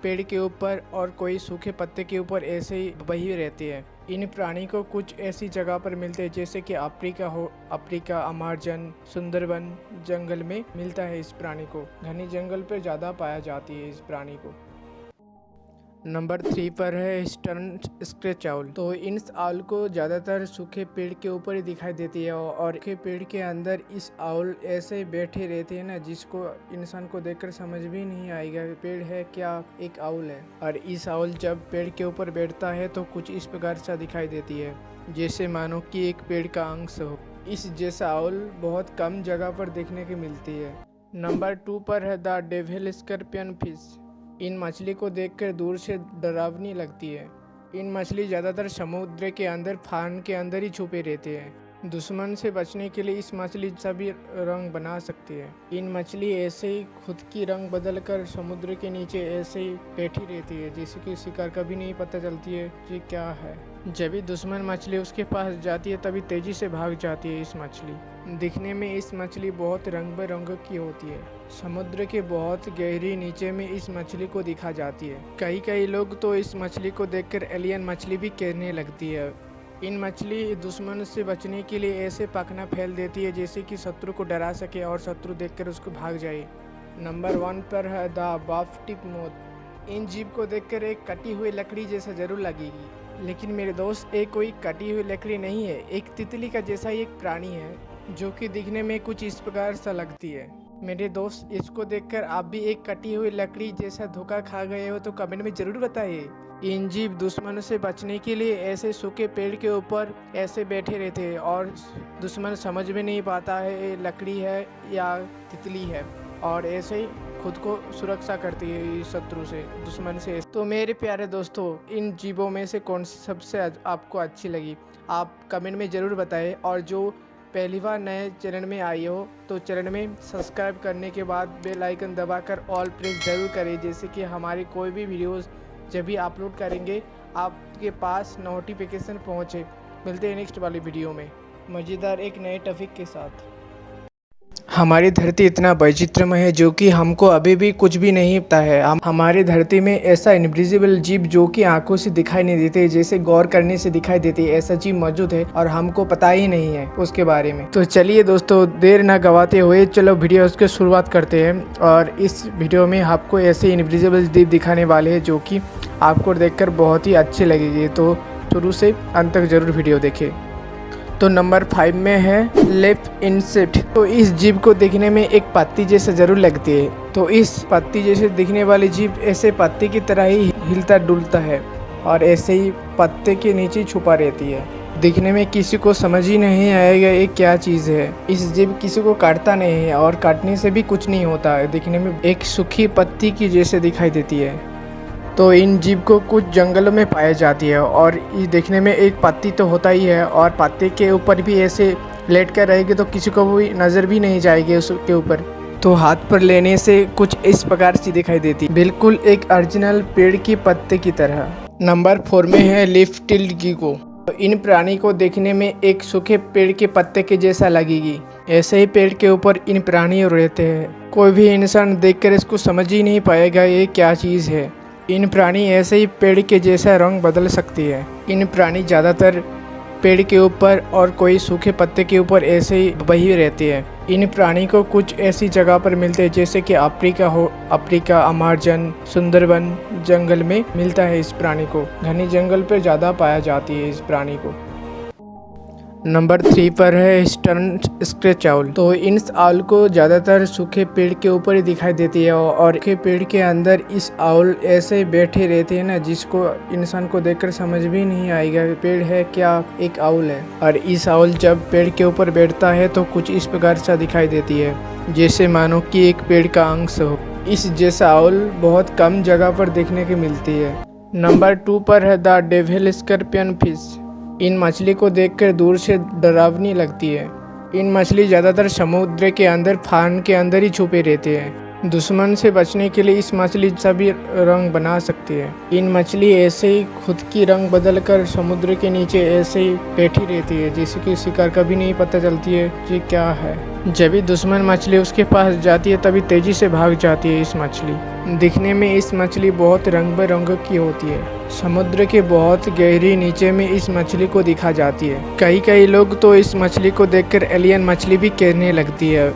पेड़ के ऊपर और कोई सूखे पत्ते के ऊपर ऐसे ही बही रहती है। इन प्राणी को कुछ ऐसी जगह पर मिलते हैं जैसे कि अफ्रीका हो, अफ्रीका, अमेज़न, सुंदरबन जंगल में मिलता है। इस प्राणी को घने जंगल पर ज़्यादा पाया जाती है इस प्राणी को। नंबर 3 पर है ईस्टर्न स्क्रेच आउल। तो इन आउल को ज़्यादातर सूखे पेड़ के ऊपर ही दिखाई देती है और सूखे पेड़ के अंदर इस आउल ऐसे बैठे रहते हैं ना, जिसको इंसान को देखकर समझ भी नहीं आएगा पेड़ है क्या, एक आउल है। और इस आउल जब पेड़ के ऊपर बैठता है तो कुछ इस प्रकार सा दिखाई देती है, जैसे मानो कि एक पेड़ का अंश हो। इस जैसा आउल बहुत कम जगह पर देखने की मिलती है। नंबर 2 पर है द डेविल स्कॉर्पियन फिश। इन मछली को देखकर दूर से डरावनी लगती है। इन मछली ज़्यादातर समुद्र के अंदर फान के अंदर ही छुपे रहते हैं। दुश्मन से बचने के लिए इस मछली सभी रंग बना सकती है। इन मछली ऐसे ही खुद की रंग बदलकर समुद्र के नीचे ऐसे ही बैठी रहती है, जैसे कि शिकार कभी नहीं पता चलती है कि क्या है। जब भी दुश्मन मछली उसके पास जाती है तभी तेजी से भाग जाती है इस मछली। दिखने में इस मछली बहुत रंग बिरंग की होती है। समुद्र के बहुत गहरी नीचे में इस मछली को दिखा जाती है। कई लोग तो इस मछली को देखकर एलियन मछली भी कहने लगती है। इन मछली दुश्मन से बचने के लिए ऐसे पखना फैल देती है जैसे कि शत्रु को डरा सके और शत्रु देखकर उसको भाग जाए। नंबर 1 पर है द बफ टिप मोथ। इन जीव को देखकर एक कटी हुई लकड़ी जैसा जरूर लगेगी, लेकिन मेरे दोस्त एक कोई कटी हुई लकड़ी नहीं है, एक तितली का जैसा एक प्राणी है जो कि दिखने में कुछ इस प्रकार सा लगती है। मेरे दोस्त, इसको देखकर आप भी एक कटी हुई लकड़ी जैसा धोखा खा गए हो तो कमेंट में जरूर बताइए। इन जीव दुश्मन से बचने के लिए ऐसे सूखे पेड़ के ऊपर ऐसे बैठे रहते हैं और दुश्मन समझ में नहीं पाता है ये लकड़ी है या तितली है, और ऐसे ही खुद को सुरक्षा करती है इस शत्रु से, दुश्मन से। तो मेरे प्यारे दोस्तों, इन जीवों में से कौन सी सबसे आपको अच्छी लगी, आप कमेंट में ज़रूर बताएं। और जो पहली बार नए चैनल में आई हो तो चैनल में सब्सक्राइब करने के बाद बेल आइकन दबाकर ऑल प्रेस ज़रूर करें, जैसे कि हमारी कोई भी वीडियोस जब भी अपलोड करेंगे आपके पास नोटिफिकेशन पहुँचे। मिलते हैं नेक्स्ट वाली वीडियो में मज़ेदार एक नए टॉपिक के साथ। हमारी धरती इतना वैचित्रमय है जो कि हमको अभी भी कुछ भी नहीं पता है। हमारी धरती में ऐसा इनविजिबल जीव जो कि आंखों से दिखाई नहीं देते, जैसे गौर करने से दिखाई देती है, ऐसा जीव मौजूद है और हमको पता ही नहीं है उसके बारे में। तो चलिए दोस्तों, देर ना गवाते हुए चलो वीडियो की शुरुआत करते हैं। और इस वीडियो में आपको ऐसे इनविजिबल जीव दिखाने वाले हैं जो कि आपको देखकर बहुत ही अच्छे लगेंगे। तो शुरू से अंत तक जरूर वीडियो देखें। तो नंबर 5 में है लेप इंसेक्ट। तो इस जीव को देखने में एक पत्ती जैसा जरूर लगती है। तो इस पत्ती जैसे दिखने वाली जीव ऐसे पत्ते की तरह ही हिलता डुलता है और ऐसे ही पत्ते के नीचे छुपा रहती है। दिखने में किसी को समझ ही नहीं आएगा ये क्या चीज़ है। इस जीव किसी को काटता नहीं है और काटने से भी कुछ नहीं होता है। दिखने में एक सूखी पत्ती की जैसे दिखाई देती है। तो इन जीव को कुछ जंगलों में पाई जाती है और ये देखने में एक पत्ती तो होता ही है और पत्ते के ऊपर भी ऐसे लेट कर रहेगी तो किसी को भी नज़र भी नहीं जाएगी उसके ऊपर। तो हाथ पर लेने से कुछ इस प्रकार से दिखाई देती, बिल्कुल एक ओरिजिनल पेड़ की पत्ते की तरह। नंबर 4 में है लीफ टिल्ड गीको। तो इन प्राणी को देखने में एक सूखे पेड़ के पत्ते के जैसा लगेगी। ऐसे ही पेड़ के ऊपर इन प्राणी रहते हैं। कोई भी इंसान देखकर इसको समझ ही नहीं पाएगा ये क्या चीज़ है। इन प्राणी ऐसे ही पेड़ के जैसा रंग बदल सकती है। इन प्राणी ज़्यादातर पेड़ के ऊपर और कोई सूखे पत्ते के ऊपर ऐसे ही बही रहती है। इन प्राणी को कुछ ऐसी जगह पर मिलते हैं जैसे कि अफ्रीका हो, अफ्रीका, अमेज़न, सुंदरबन जंगल में मिलता है। इस प्राणी को घनी जंगल पर ज़्यादा पाया जाती है इस प्राणी को। नंबर 3 पर है ईस्टर्न स्क्रेच आउल। तो इन आउल को ज़्यादातर सूखे पेड़ के ऊपर ही दिखाई देती है और सूखे पेड़ के अंदर इस आउल ऐसे बैठे रहते हैं ना, जिसको इंसान को देखकर समझ भी नहीं आएगा पेड़ है क्या, एक आउल है। और इस आउल जब पेड़ के ऊपर बैठता है तो कुछ इस प्रकार सा दिखाई देती है, जैसे मानो कि एक पेड़ का अंश हो। इस जैसा आउल बहुत कम जगह पर देखने को मिलती है। नंबर 2 पर है द डेविल स्कॉर्पियन फिश। इन मछली को देखकर दूर से डरावनी लगती है। इन मछली ज़्यादातर समुद्र के अंदर फान के अंदर ही छुपे रहते हैं। दुश्मन से बचने के लिए इस मछली सभी रंग बना सकती है। इन मछली ऐसे ही खुद की रंग बदलकर समुद्र के नीचे ऐसे ही बैठी रहती है, जैसे कि शिकार कभी नहीं पता चलती है ये क्या है। जब भी दुश्मन मछली उसके पास जाती है तभी तेजी से भाग जाती है इस मछली। दिखने में इस मछली बहुत रंग बिरंग की होती है। समुद्र के बहुत गहरी नीचे में इस मछली को दिखा जाती है। कई लोग तो इस मछली को देखकर एलियन मछली भी कहने लगती है।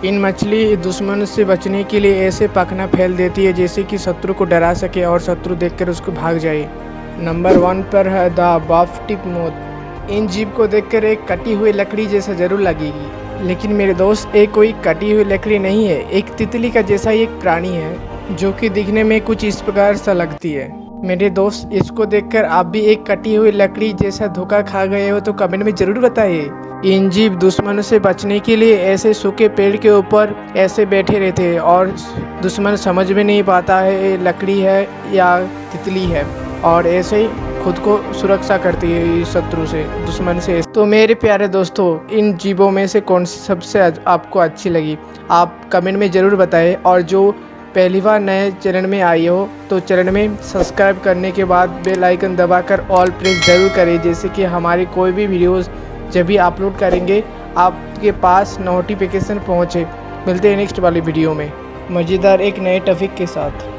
इन मछली दुश्मन से बचने के लिए ऐसे पखना फैल देती है जैसे कि शत्रु को डरा सके और शत्रु देखकर उसको भाग जाए। नंबर 1 पर है द बफ टिप मोथ। इन जीव को देखकर एक कटी हुई लकड़ी जैसा जरूर लगेगी, लेकिन मेरे दोस्त एक कोई कटी हुई लकड़ी नहीं है, एक तितली का जैसा ही एक प्राणी है जो कि दिखने में कुछ इस प्रकार सा लगती है। मेरे दोस्त इसको देखकर आप भी एक कटी हुई लकड़ी जैसा धोखा खा गए हो तो कमेंट में जरूर बताइए। इन जीव दुश्मन से बचने के लिए ऐसे सूखे पेड़ के ऊपर ऐसे बैठे रहते हैं और दुश्मन समझ में नहीं पाता है ये लकड़ी है या तितली है, और ऐसे ही खुद को सुरक्षा करती है इस शत्रु से, दुश्मन से। तो मेरे प्यारे दोस्तों, इन जीवों में से कौन सी सबसे आपको अच्छी लगी आप कमेंट में ज़रूर बताएं। और जो पहली बार नए चैनल में आई हो तो चैनल में सब्सक्राइब करने के बाद बेल आइकन दबाकर ऑल प्रेस जरूर करें, जैसे कि हमारी कोई भी वीडियोस जब भी अपलोड करेंगे आपके पास नोटिफिकेशन पहुँचे। मिलते हैं नेक्स्ट वाली वीडियो में मज़ेदार एक नए टॉपिक के साथ।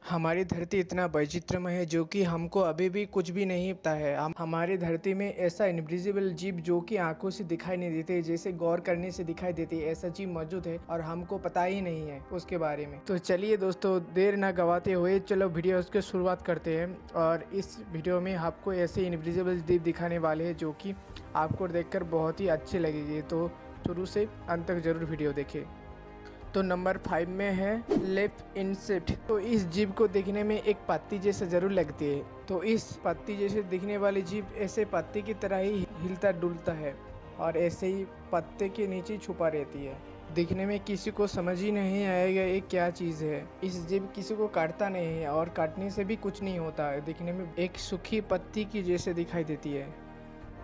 हमारी धरती इतना वैचित्रमय है जो कि हमको अभी भी कुछ भी नहीं पता है। हमारी धरती में ऐसा इनविजिबल जीव जो कि आंखों से दिखाई नहीं देते, जैसे गौर करने से दिखाई देते, ऐसा जीव मौजूद है और हमको पता ही नहीं है उसके बारे में। तो चलिए दोस्तों, देर ना गवाते हुए चलो वीडियो की शुरुआत करते हैं। और इस वीडियो में आपको ऐसे इनविजिबल जीव दिखाने वाले हैं जो कि आपको देखकर बहुत ही अच्छे लगेंगे। तो शुरू से अंत तक जरूर वीडियो देखें। तो नंबर 5 में है लेफ इंसेक्ट। तो इस जीव को देखने में एक पत्ती जैसे जरूर लगती है। तो इस पत्ती जैसे दिखने वाली जीव ऐसे पत्ती की तरह ही हिलता डुलता है और ऐसे ही पत्ते के नीचे छुपा रहती है। दिखने में किसी को समझ ही नहीं आएगा ये क्या चीज़ है। इस जीव किसी को काटता नहीं है और काटने से भी कुछ नहीं होता है। दिखने में एक सूखी पत्ती की जैसे दिखाई देती है।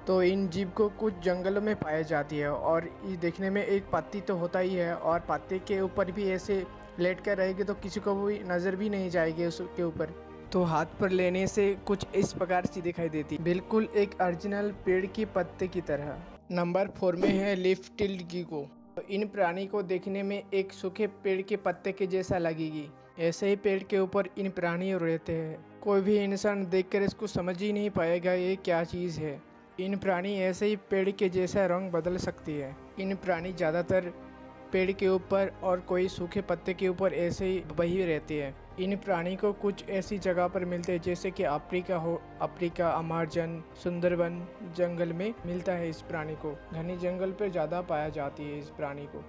तो इन जीव को कुछ जंगलों में पाई जाती है और ये देखने में एक पत्ती तो होता ही है और पत्ते के ऊपर भी ऐसे लेट कर रहेगी तो किसी को भी नज़र भी नहीं जाएगी उसके ऊपर। तो हाथ पर लेने से कुछ इस प्रकार से दिखाई देती, बिल्कुल एक ओरिजिनल पेड़ की पत्ते की तरह। नंबर 4 में है लीफ टिल्ड गीको। तो इन प्राणी को देखने में एक सूखे पेड़ के पत्ते के जैसा लगेगी। ऐसे ही पेड़ के ऊपर इन प्राणी रहते हैं। कोई भी इंसान देखकर इसको समझ ही नहीं पाएगा ये क्या चीज़ है। इन प्राणी ऐसे ही पेड़ के जैसा रंग बदल सकती है। इन प्राणी ज़्यादातर पेड़ के ऊपर और कोई सूखे पत्ते के ऊपर ऐसे ही बही रहते हैं। इन प्राणी को कुछ ऐसी जगह पर मिलते हैं जैसे कि अफ्रीका हो, अफ्रीका, अमेज़न, सुंदरबन जंगल में मिलता है। इस प्राणी को घनी जंगल पर ज़्यादा पाया जाती है इस प्राणी को।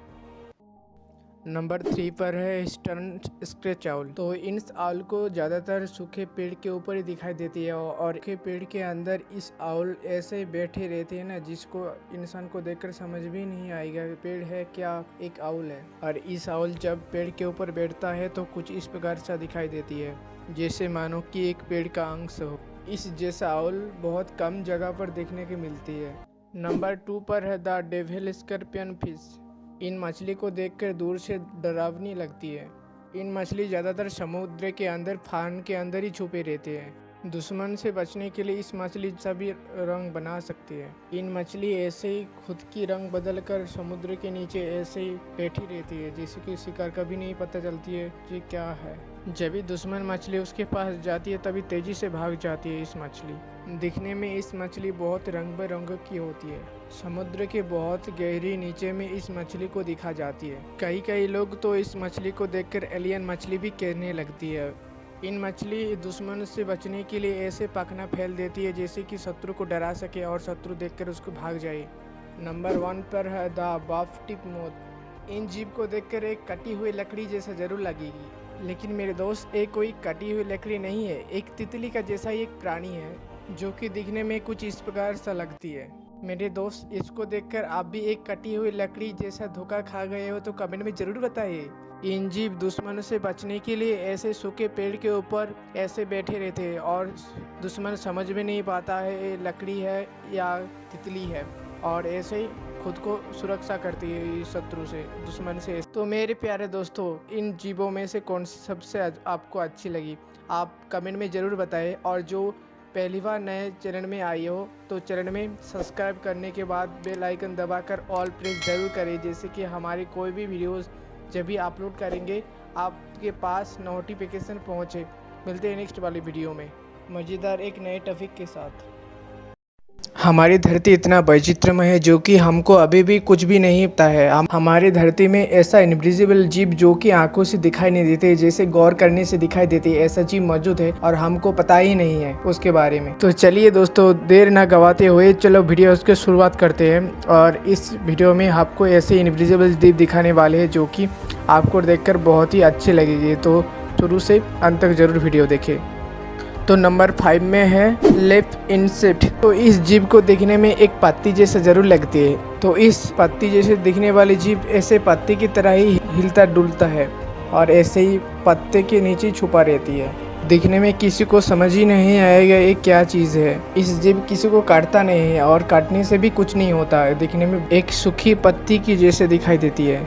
नंबर 3 पर है ईस्टर्न स्क्रेच आउल। तो इन आउल को ज़्यादातर सूखे पेड़ के ऊपर ही दिखाई देती है और सूखे पेड़ के अंदर इस आउल ऐसे बैठे रहते हैं ना, जिसको इंसान को देखकर समझ भी नहीं आएगा पेड़ है क्या एक आउल है। और इस आउल जब पेड़ के ऊपर बैठता है तो कुछ इस प्रकार सा दिखाई देती है, जैसे मानो कि एक पेड़ का अंश हो। इस जैसा आउल बहुत कम जगह पर देखने की मिलती है। नंबर 2 पर है द डेविल स्कॉर्पियन फिश। इन मछली को देखकर दूर से डरावनी लगती है। इन मछली ज़्यादातर समुद्र के अंदर फान के अंदर ही छुपे रहते हैं। दुश्मन से बचने के लिए इस मछली सभी रंग बना सकती है। इन मछली ऐसे ही खुद की रंग बदलकर समुद्र के नीचे ऐसे ही बैठी रहती है, जैसे कि शिकार कभी नहीं पता चलती है कि क्या है। जब भी दुश्मन मछली उसके पास जाती है तभी तेजी से भाग जाती है इस मछली। दिखने में इस मछली बहुत रंग बिरंग की होती है। समुद्र के बहुत गहरी नीचे में इस मछली को दिखा जाती है। कई लोग तो इस मछली को देखकर एलियन मछली भी कहने लगती है। इन मछली दुश्मन से बचने के लिए ऐसे पखना फैल देती है जैसे कि शत्रु को डरा सके और शत्रु देखकर उसको भाग जाए। नंबर 1 पर है द बफ टिप मोथ। इन जीव को देखकर एक कटी हुई लकड़ी जैसा जरूर लगेगी, लेकिन मेरे दोस्त एक कोई कटी हुई लकड़ी नहीं है, एक तितली का जैसा ही एक प्राणी है जो कि दिखने में कुछ इस प्रकार सा लगती है। मेरे दोस्त इसको देखकर आप भी एक कटी हुई लकड़ी जैसा धोखा खा गए हो तो कमेंट में जरूर बताइए। इन जीव दुश्मन से बचने के लिए ऐसे सूखे पेड़ के ऊपर ऐसे बैठे रहते हैं और दुश्मन समझ में नहीं पाता है ये लकड़ी है या तितली है, और ऐसे ही खुद को सुरक्षा करती है शत्रु से, दुश्मन से। तो मेरे प्यारे दोस्तों, इन जीवों में से कौन सी सबसे आपको अच्छी लगी आप कमेंट में ज़रूर बताएं। और जो पहली बार नए चैनल में आई हो तो चैनल में सब्सक्राइब करने के बाद बेल आइकन दबाकर ऑल प्रेस ज़रूर करें, जैसे कि हमारी कोई भी वीडियोस जब भी अपलोड करेंगे आपके पास नोटिफिकेशन पहुँचे। मिलते हैं नेक्स्ट वाली वीडियो में मज़ेदार एक नए टॉपिक के साथ। हमारी धरती इतना वैचित्रमय है जो कि हमको अभी भी कुछ भी नहीं पता है। हमारी धरती में ऐसा इनविजिबल जीव जो कि आंखों से दिखाई नहीं देते, जैसे गौर करने से दिखाई देती है, ऐसा जीव मौजूद है और हमको पता ही नहीं है उसके बारे में। तो चलिए दोस्तों, देर ना गवाते हुए चलो वीडियो की शुरुआत करते हैं। और इस वीडियो में आपको ऐसे इनविजिबल जीव दिखाने वाले हैं जो कि आपको देखकर बहुत ही अच्छे लगेंगे, तो शुरू से अंत तक जरूर वीडियो देखें। तो नंबर 5 में है लेफ्ट इंसेक्ट। तो इस जीव को देखने में एक पत्ती जैसा जरूर लगती है। तो इस पत्ती जैसे दिखने वाली जीव ऐसे पत्ती की तरह ही हिलता डुलता है और ऐसे ही पत्ते के नीचे छुपा रहती है। दिखने में किसी को समझ ही नहीं आएगा ये क्या चीज़ है। इस जीव किसी को काटता नहीं है और काटने से भी कुछ नहीं होता है, दिखने में एक सूखी पत्ती की जैसे दिखाई देती है।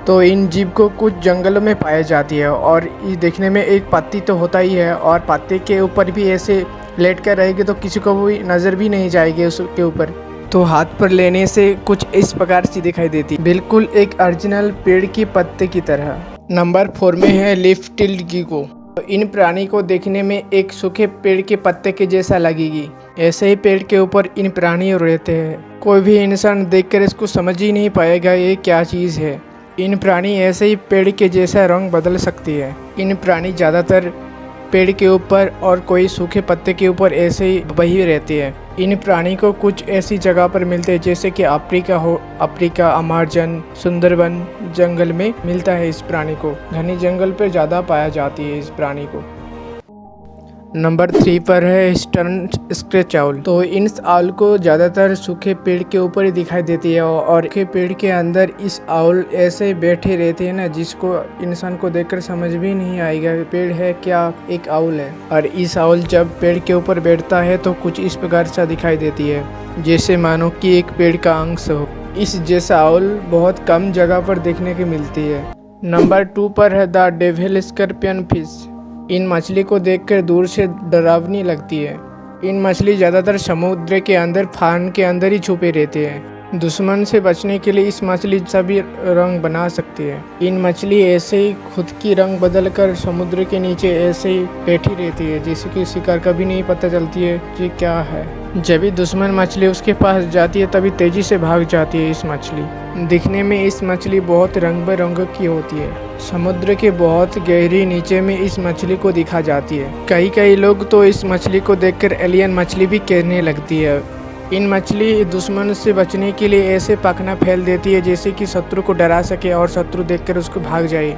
तो इन जीव को कुछ जंगलों में पाई जाती है और ये देखने में एक पत्ती तो होता ही है और पत्ते के ऊपर भी ऐसे लेट कर रहेगी तो किसी को भी नज़र भी नहीं जाएगी उसके ऊपर। तो हाथ पर लेने से कुछ इस प्रकार से दिखाई देती, बिल्कुल एक ओरिजिनल पेड़ की पत्ते की तरह। नंबर 4 में है लीफ टिल्ड गीको। तो इन प्राणी को देखने में एक सूखे पेड़ के पत्ते के जैसा लगेगी। ऐसे ही पेड़ के ऊपर इन प्राणी रहते हैं। कोई भी इंसान देखकर इसको समझ ही नहीं पाएगा ये क्या चीज़ है। इन प्राणी ऐसे ही पेड़ के जैसा रंग बदल सकती है। इन प्राणी ज़्यादातर पेड़ के ऊपर और कोई सूखे पत्ते के ऊपर ऐसे ही बही रहती है। इन प्राणी को कुछ ऐसी जगह पर मिलते हैं जैसे कि अफ्रीका हो, अफ्रीका, अमेज़न, सुंदरबन जंगल में मिलता है। इस प्राणी को घने जंगल पर ज़्यादा पाया जाती है इस प्राणी को। नंबर 3 पर है ईस्टर्न स्क्रेच आउल। तो इन आउल को ज़्यादातर सूखे पेड़ के ऊपर ही दिखाई देती है और सूखे पेड़ के अंदर इस आउल ऐसे बैठे रहते हैं ना, जिसको इंसान को देखकर समझ भी नहीं आएगा पेड़ है क्या एक आउल है। और इस आउल जब पेड़ के ऊपर बैठता है तो कुछ इस प्रकार सा दिखाई देती है, जैसे मानो कि एक पेड़ का अंश हो। इस जैसा आउल बहुत कम जगह पर देखने की मिलती है। नंबर 2 पर है द डेविल स्कॉर्पियन फिश। इन मछली को देखकर दूर से डरावनी लगती है। इन मछली ज़्यादातर समुद्र के अंदर फान के अंदर ही छुपे रहते हैं। दुश्मन से बचने के लिए इस मछली सभी रंग बना सकती है। इन मछली ऐसे ही खुद की रंग बदलकर समुद्र के नीचे ऐसे ही बैठी रहती है, जैसे कि शिकार कभी नहीं पता चलती है कि क्या है। जब भी दुश्मन मछली उसके पास जाती है तभी तेजी से भाग जाती है इस मछली। दिखने में इस मछली बहुत रंग बिरंग की होती है। समुद्र के बहुत गहरी नीचे में इस मछली को दिखा जाती है। कई लोग तो इस मछली को देखकर एलियन मछली भी कहने लगती है। इन मछली दुश्मन से बचने के लिए ऐसे पखना फैल देती है जैसे कि शत्रु को डरा सके और शत्रु देखकर उसको भाग जाए।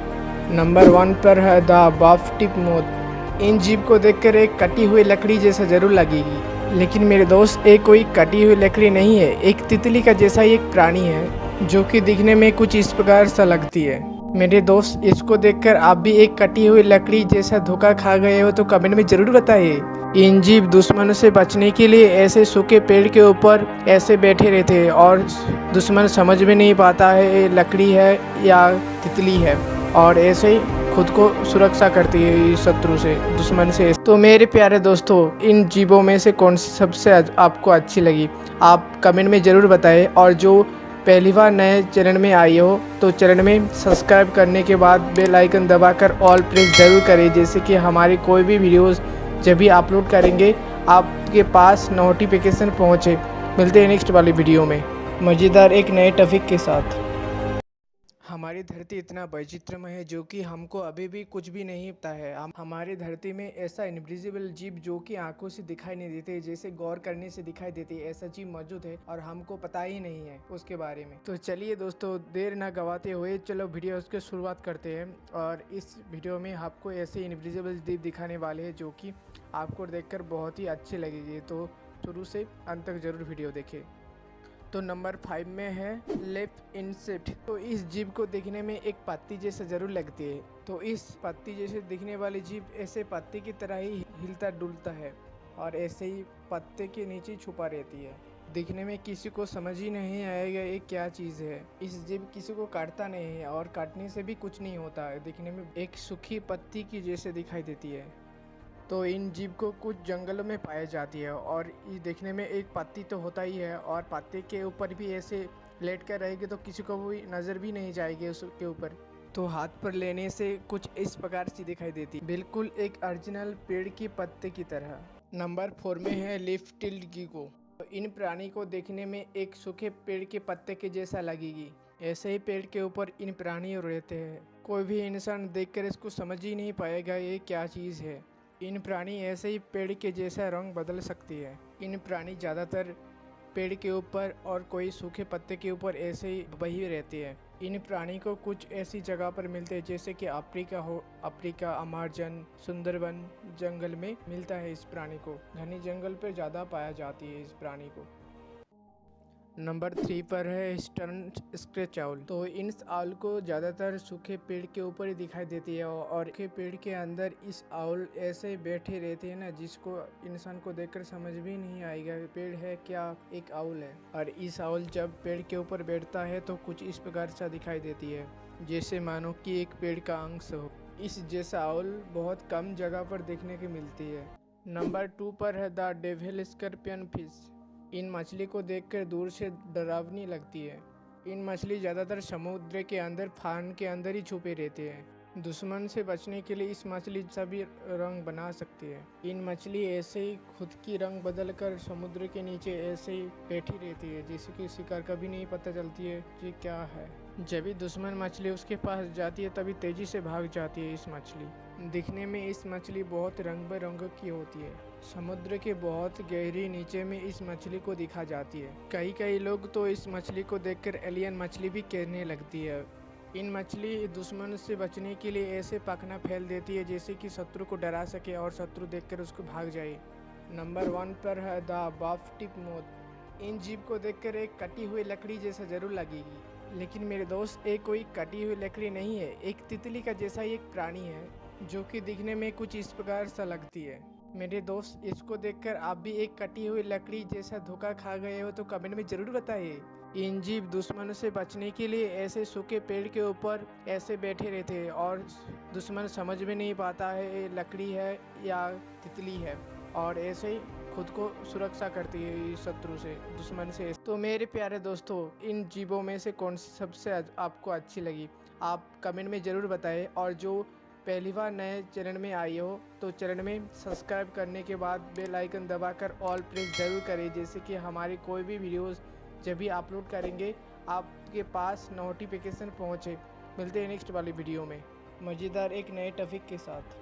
नंबर 1 पर है द बफ टिप मोथ। इन जीव को देखकर एक कटी हुई लकड़ी जैसा जरूर लगेगी, लेकिन मेरे दोस्त ये कोई कटी हुई लकड़ी नहीं है, एक तितली का जैसा ही एक प्राणी है जो कि दिखने में कुछ इस प्रकार सा लगती है। मेरे दोस्त, इसको देखकर आप भी एक कटी हुई लकड़ी जैसा धोखा खा गए हो तो कमेंट में जरूर बताइए। इन जीव दुश्मन से बचने के लिए ऐसे सूखे पेड़ के ऊपर ऐसे बैठे रहते हैं और दुश्मन समझ में नहीं पाता है ये लकड़ी है या तितली है, और ऐसे ही खुद को सुरक्षा करती है इस शत्रु से, दुश्मन से। तो मेरे प्यारे दोस्तों, इन जीवों में से कौन सी सबसे आपको अच्छी लगी, आप कमेंट में ज़रूर बताएं। और जो पहली बार नए चैनल में आई हो तो चैनल में सब्सक्राइब करने के बाद बेल आइकन दबाकर ऑल प्रेस जरूर करें, जैसे कि हमारी कोई भी वीडियोस जब भी अपलोड करेंगे आपके पास नोटिफिकेशन पहुँचे। मिलते हैं नेक्स्ट वाली वीडियो में मज़ेदार एक नए टॉपिक के साथ। हमारी धरती इतना वैचित्रमय है जो कि हमको अभी भी कुछ भी नहीं पता है। हमारी धरती में ऐसा इनविजिबल जीव जो कि आंखों से दिखाई नहीं देते, जैसे गौर करने से दिखाई देती है, ऐसा जीव मौजूद है और हमको पता ही नहीं है उसके बारे में। तो चलिए दोस्तों, देर ना गवाते हुए चलो वीडियो की शुरुआत करते हैं। और इस वीडियो में आपको ऐसे इनविजिबल जीव दिखाने वाले हैं जो कि आपको देखकर बहुत ही अच्छे लगेंगे, तो शुरू से अंत तक जरूर वीडियो देखें। तो नंबर 5 में है लेफ्ट इंसेक्ट। तो इस जीव को देखने में एक पत्ती जैसा जरूर लगती है। तो इस पत्ती जैसे दिखने वाली जीव ऐसे पत्ते की तरह ही हिलता डुलता है और ऐसे ही पत्ते के नीचे छुपा रहती है। दिखने में किसी को समझ ही नहीं आएगा ये क्या चीज़ है। इस जीव किसी को काटता नहीं है और काटने से भी कुछ नहीं होता है, दिखने में एक सूखी पत्ती की जैसे दिखाई देती है। तो इन जीव को कुछ जंगलों में पाई जाती है और ये देखने में एक पत्ती तो होता ही है, और पत्ते के ऊपर भी ऐसे लेट कर रहेगी तो किसी को भी नज़र भी नहीं जाएगी उसके ऊपर। तो हाथ पर लेने से कुछ इस प्रकार से दिखाई देती, बिल्कुल एक ओरिजिनल पेड़ की पत्ते की तरह। नंबर 4 में है लीफ टिल्ड गीको। तो इन प्राणी को देखने में एक सूखे पेड़ के पत्ते के जैसा लगेगी, ऐसे ही पेड़ के ऊपर इन प्राणी रहते हैं। कोई भी इंसान देखकर इसको समझ ही नहीं पाएगा ये क्या चीज़ है। इन प्राणी ऐसे ही पेड़ के जैसा रंग बदल सकती है। इन प्राणी ज़्यादातर पेड़ के ऊपर और कोई सूखे पत्ते के ऊपर ऐसे ही वही रहते हैं। इन प्राणी को कुछ ऐसी जगह पर मिलते हैं जैसे कि अफ्रीका हो, अफ्रीका, अमेज़न, सुंदरबन जंगल में मिलता है। इस प्राणी को घनी जंगल पर ज़्यादा पाया जाती है इस प्राणी को। नंबर 3 पर है ईस्टर्न स्क्रेच आउल। तो इन आउल को ज़्यादातर सूखे पेड़ के ऊपर ही दिखाई देती है और सूखे पेड़ के अंदर इस आउल ऐसे बैठे रहते हैं ना, जिसको इंसान को देखकर समझ भी नहीं आएगा पेड़ है क्या एक आउल है। और इस आउल जब पेड़ के ऊपर बैठता है तो कुछ इस प्रकार सा दिखाई देती है, जैसे मानो कि एक पेड़ का अंश हो। इस जैसा आउल बहुत कम जगह पर देखने की मिलती है। नंबर 2 पर है द डेविल स्कॉर्पियन फिश। इन मछली को देखकर दूर से डरावनी लगती है। इन मछली ज़्यादातर समुद्र के अंदर फान के अंदर ही छुपे रहते हैं। दुश्मन से बचने के लिए इस मछली सभी रंग बना सकती है। इन मछली ऐसे ही खुद की रंग बदल कर समुद्र के नीचे ऐसे ही बैठी रहती है, जैसे कि शिकार कभी नहीं पता चलती है कि क्या है। जब भी दुश्मन मछली उसके पास जाती है तभी तेजी से भाग जाती है इस मछली। दिखने में इस मछली बहुत रंग बिरंग की होती है। समुद्र के बहुत गहरी नीचे में इस मछली को दिखा जाती है। कई लोग तो इस मछली को देखकर एलियन मछली भी कहने लगती है। इन मछली दुश्मन से बचने के लिए ऐसे पखना फैल देती है जैसे कि शत्रु को डरा सके और शत्रु देखकर उसको भाग जाए। नंबर 1 पर है द बफ टिप मोथ। इन जीव को देखकर एक कटी हुई लकड़ी जैसा जरूर लगेगी, लेकिन मेरे दोस्त ये कोई कटी हुई लकड़ी नहीं है, एक तितली का जैसा ही एक प्राणी है जो कि दिखने में कुछ इस प्रकार सा लगती है। मेरे दोस्त, इसको देखकर आप भी एक कटी हुई लकड़ी जैसा धोखा खा गए हो तो कमेंट में ज़रूर बताइए। इन जीव दुश्मन से बचने के लिए ऐसे सूखे पेड़ के ऊपर ऐसे बैठे रहते हैं और दुश्मन समझ में नहीं पाता है ये लकड़ी है या तितली है, और ऐसे ही खुद को सुरक्षा करती है इस शत्रु से, दुश्मन से। तो मेरे प्यारे दोस्तों, इन जीवों में से कौन सी सबसे आपको अच्छी लगी, आप कमेंट में ज़रूर बताएं। और जो पहली बार नए चैनल में आई हो तो चैनल में सब्सक्राइब करने के बाद बेल आइकन दबाकर ऑल प्रेस जरूर करें, जैसे कि हमारी कोई भी वीडियोस जब भी अपलोड करेंगे आपके पास नोटिफिकेशन पहुँचे। मिलते हैं नेक्स्ट वाली वीडियो में मज़ेदार एक नए टॉपिक के साथ।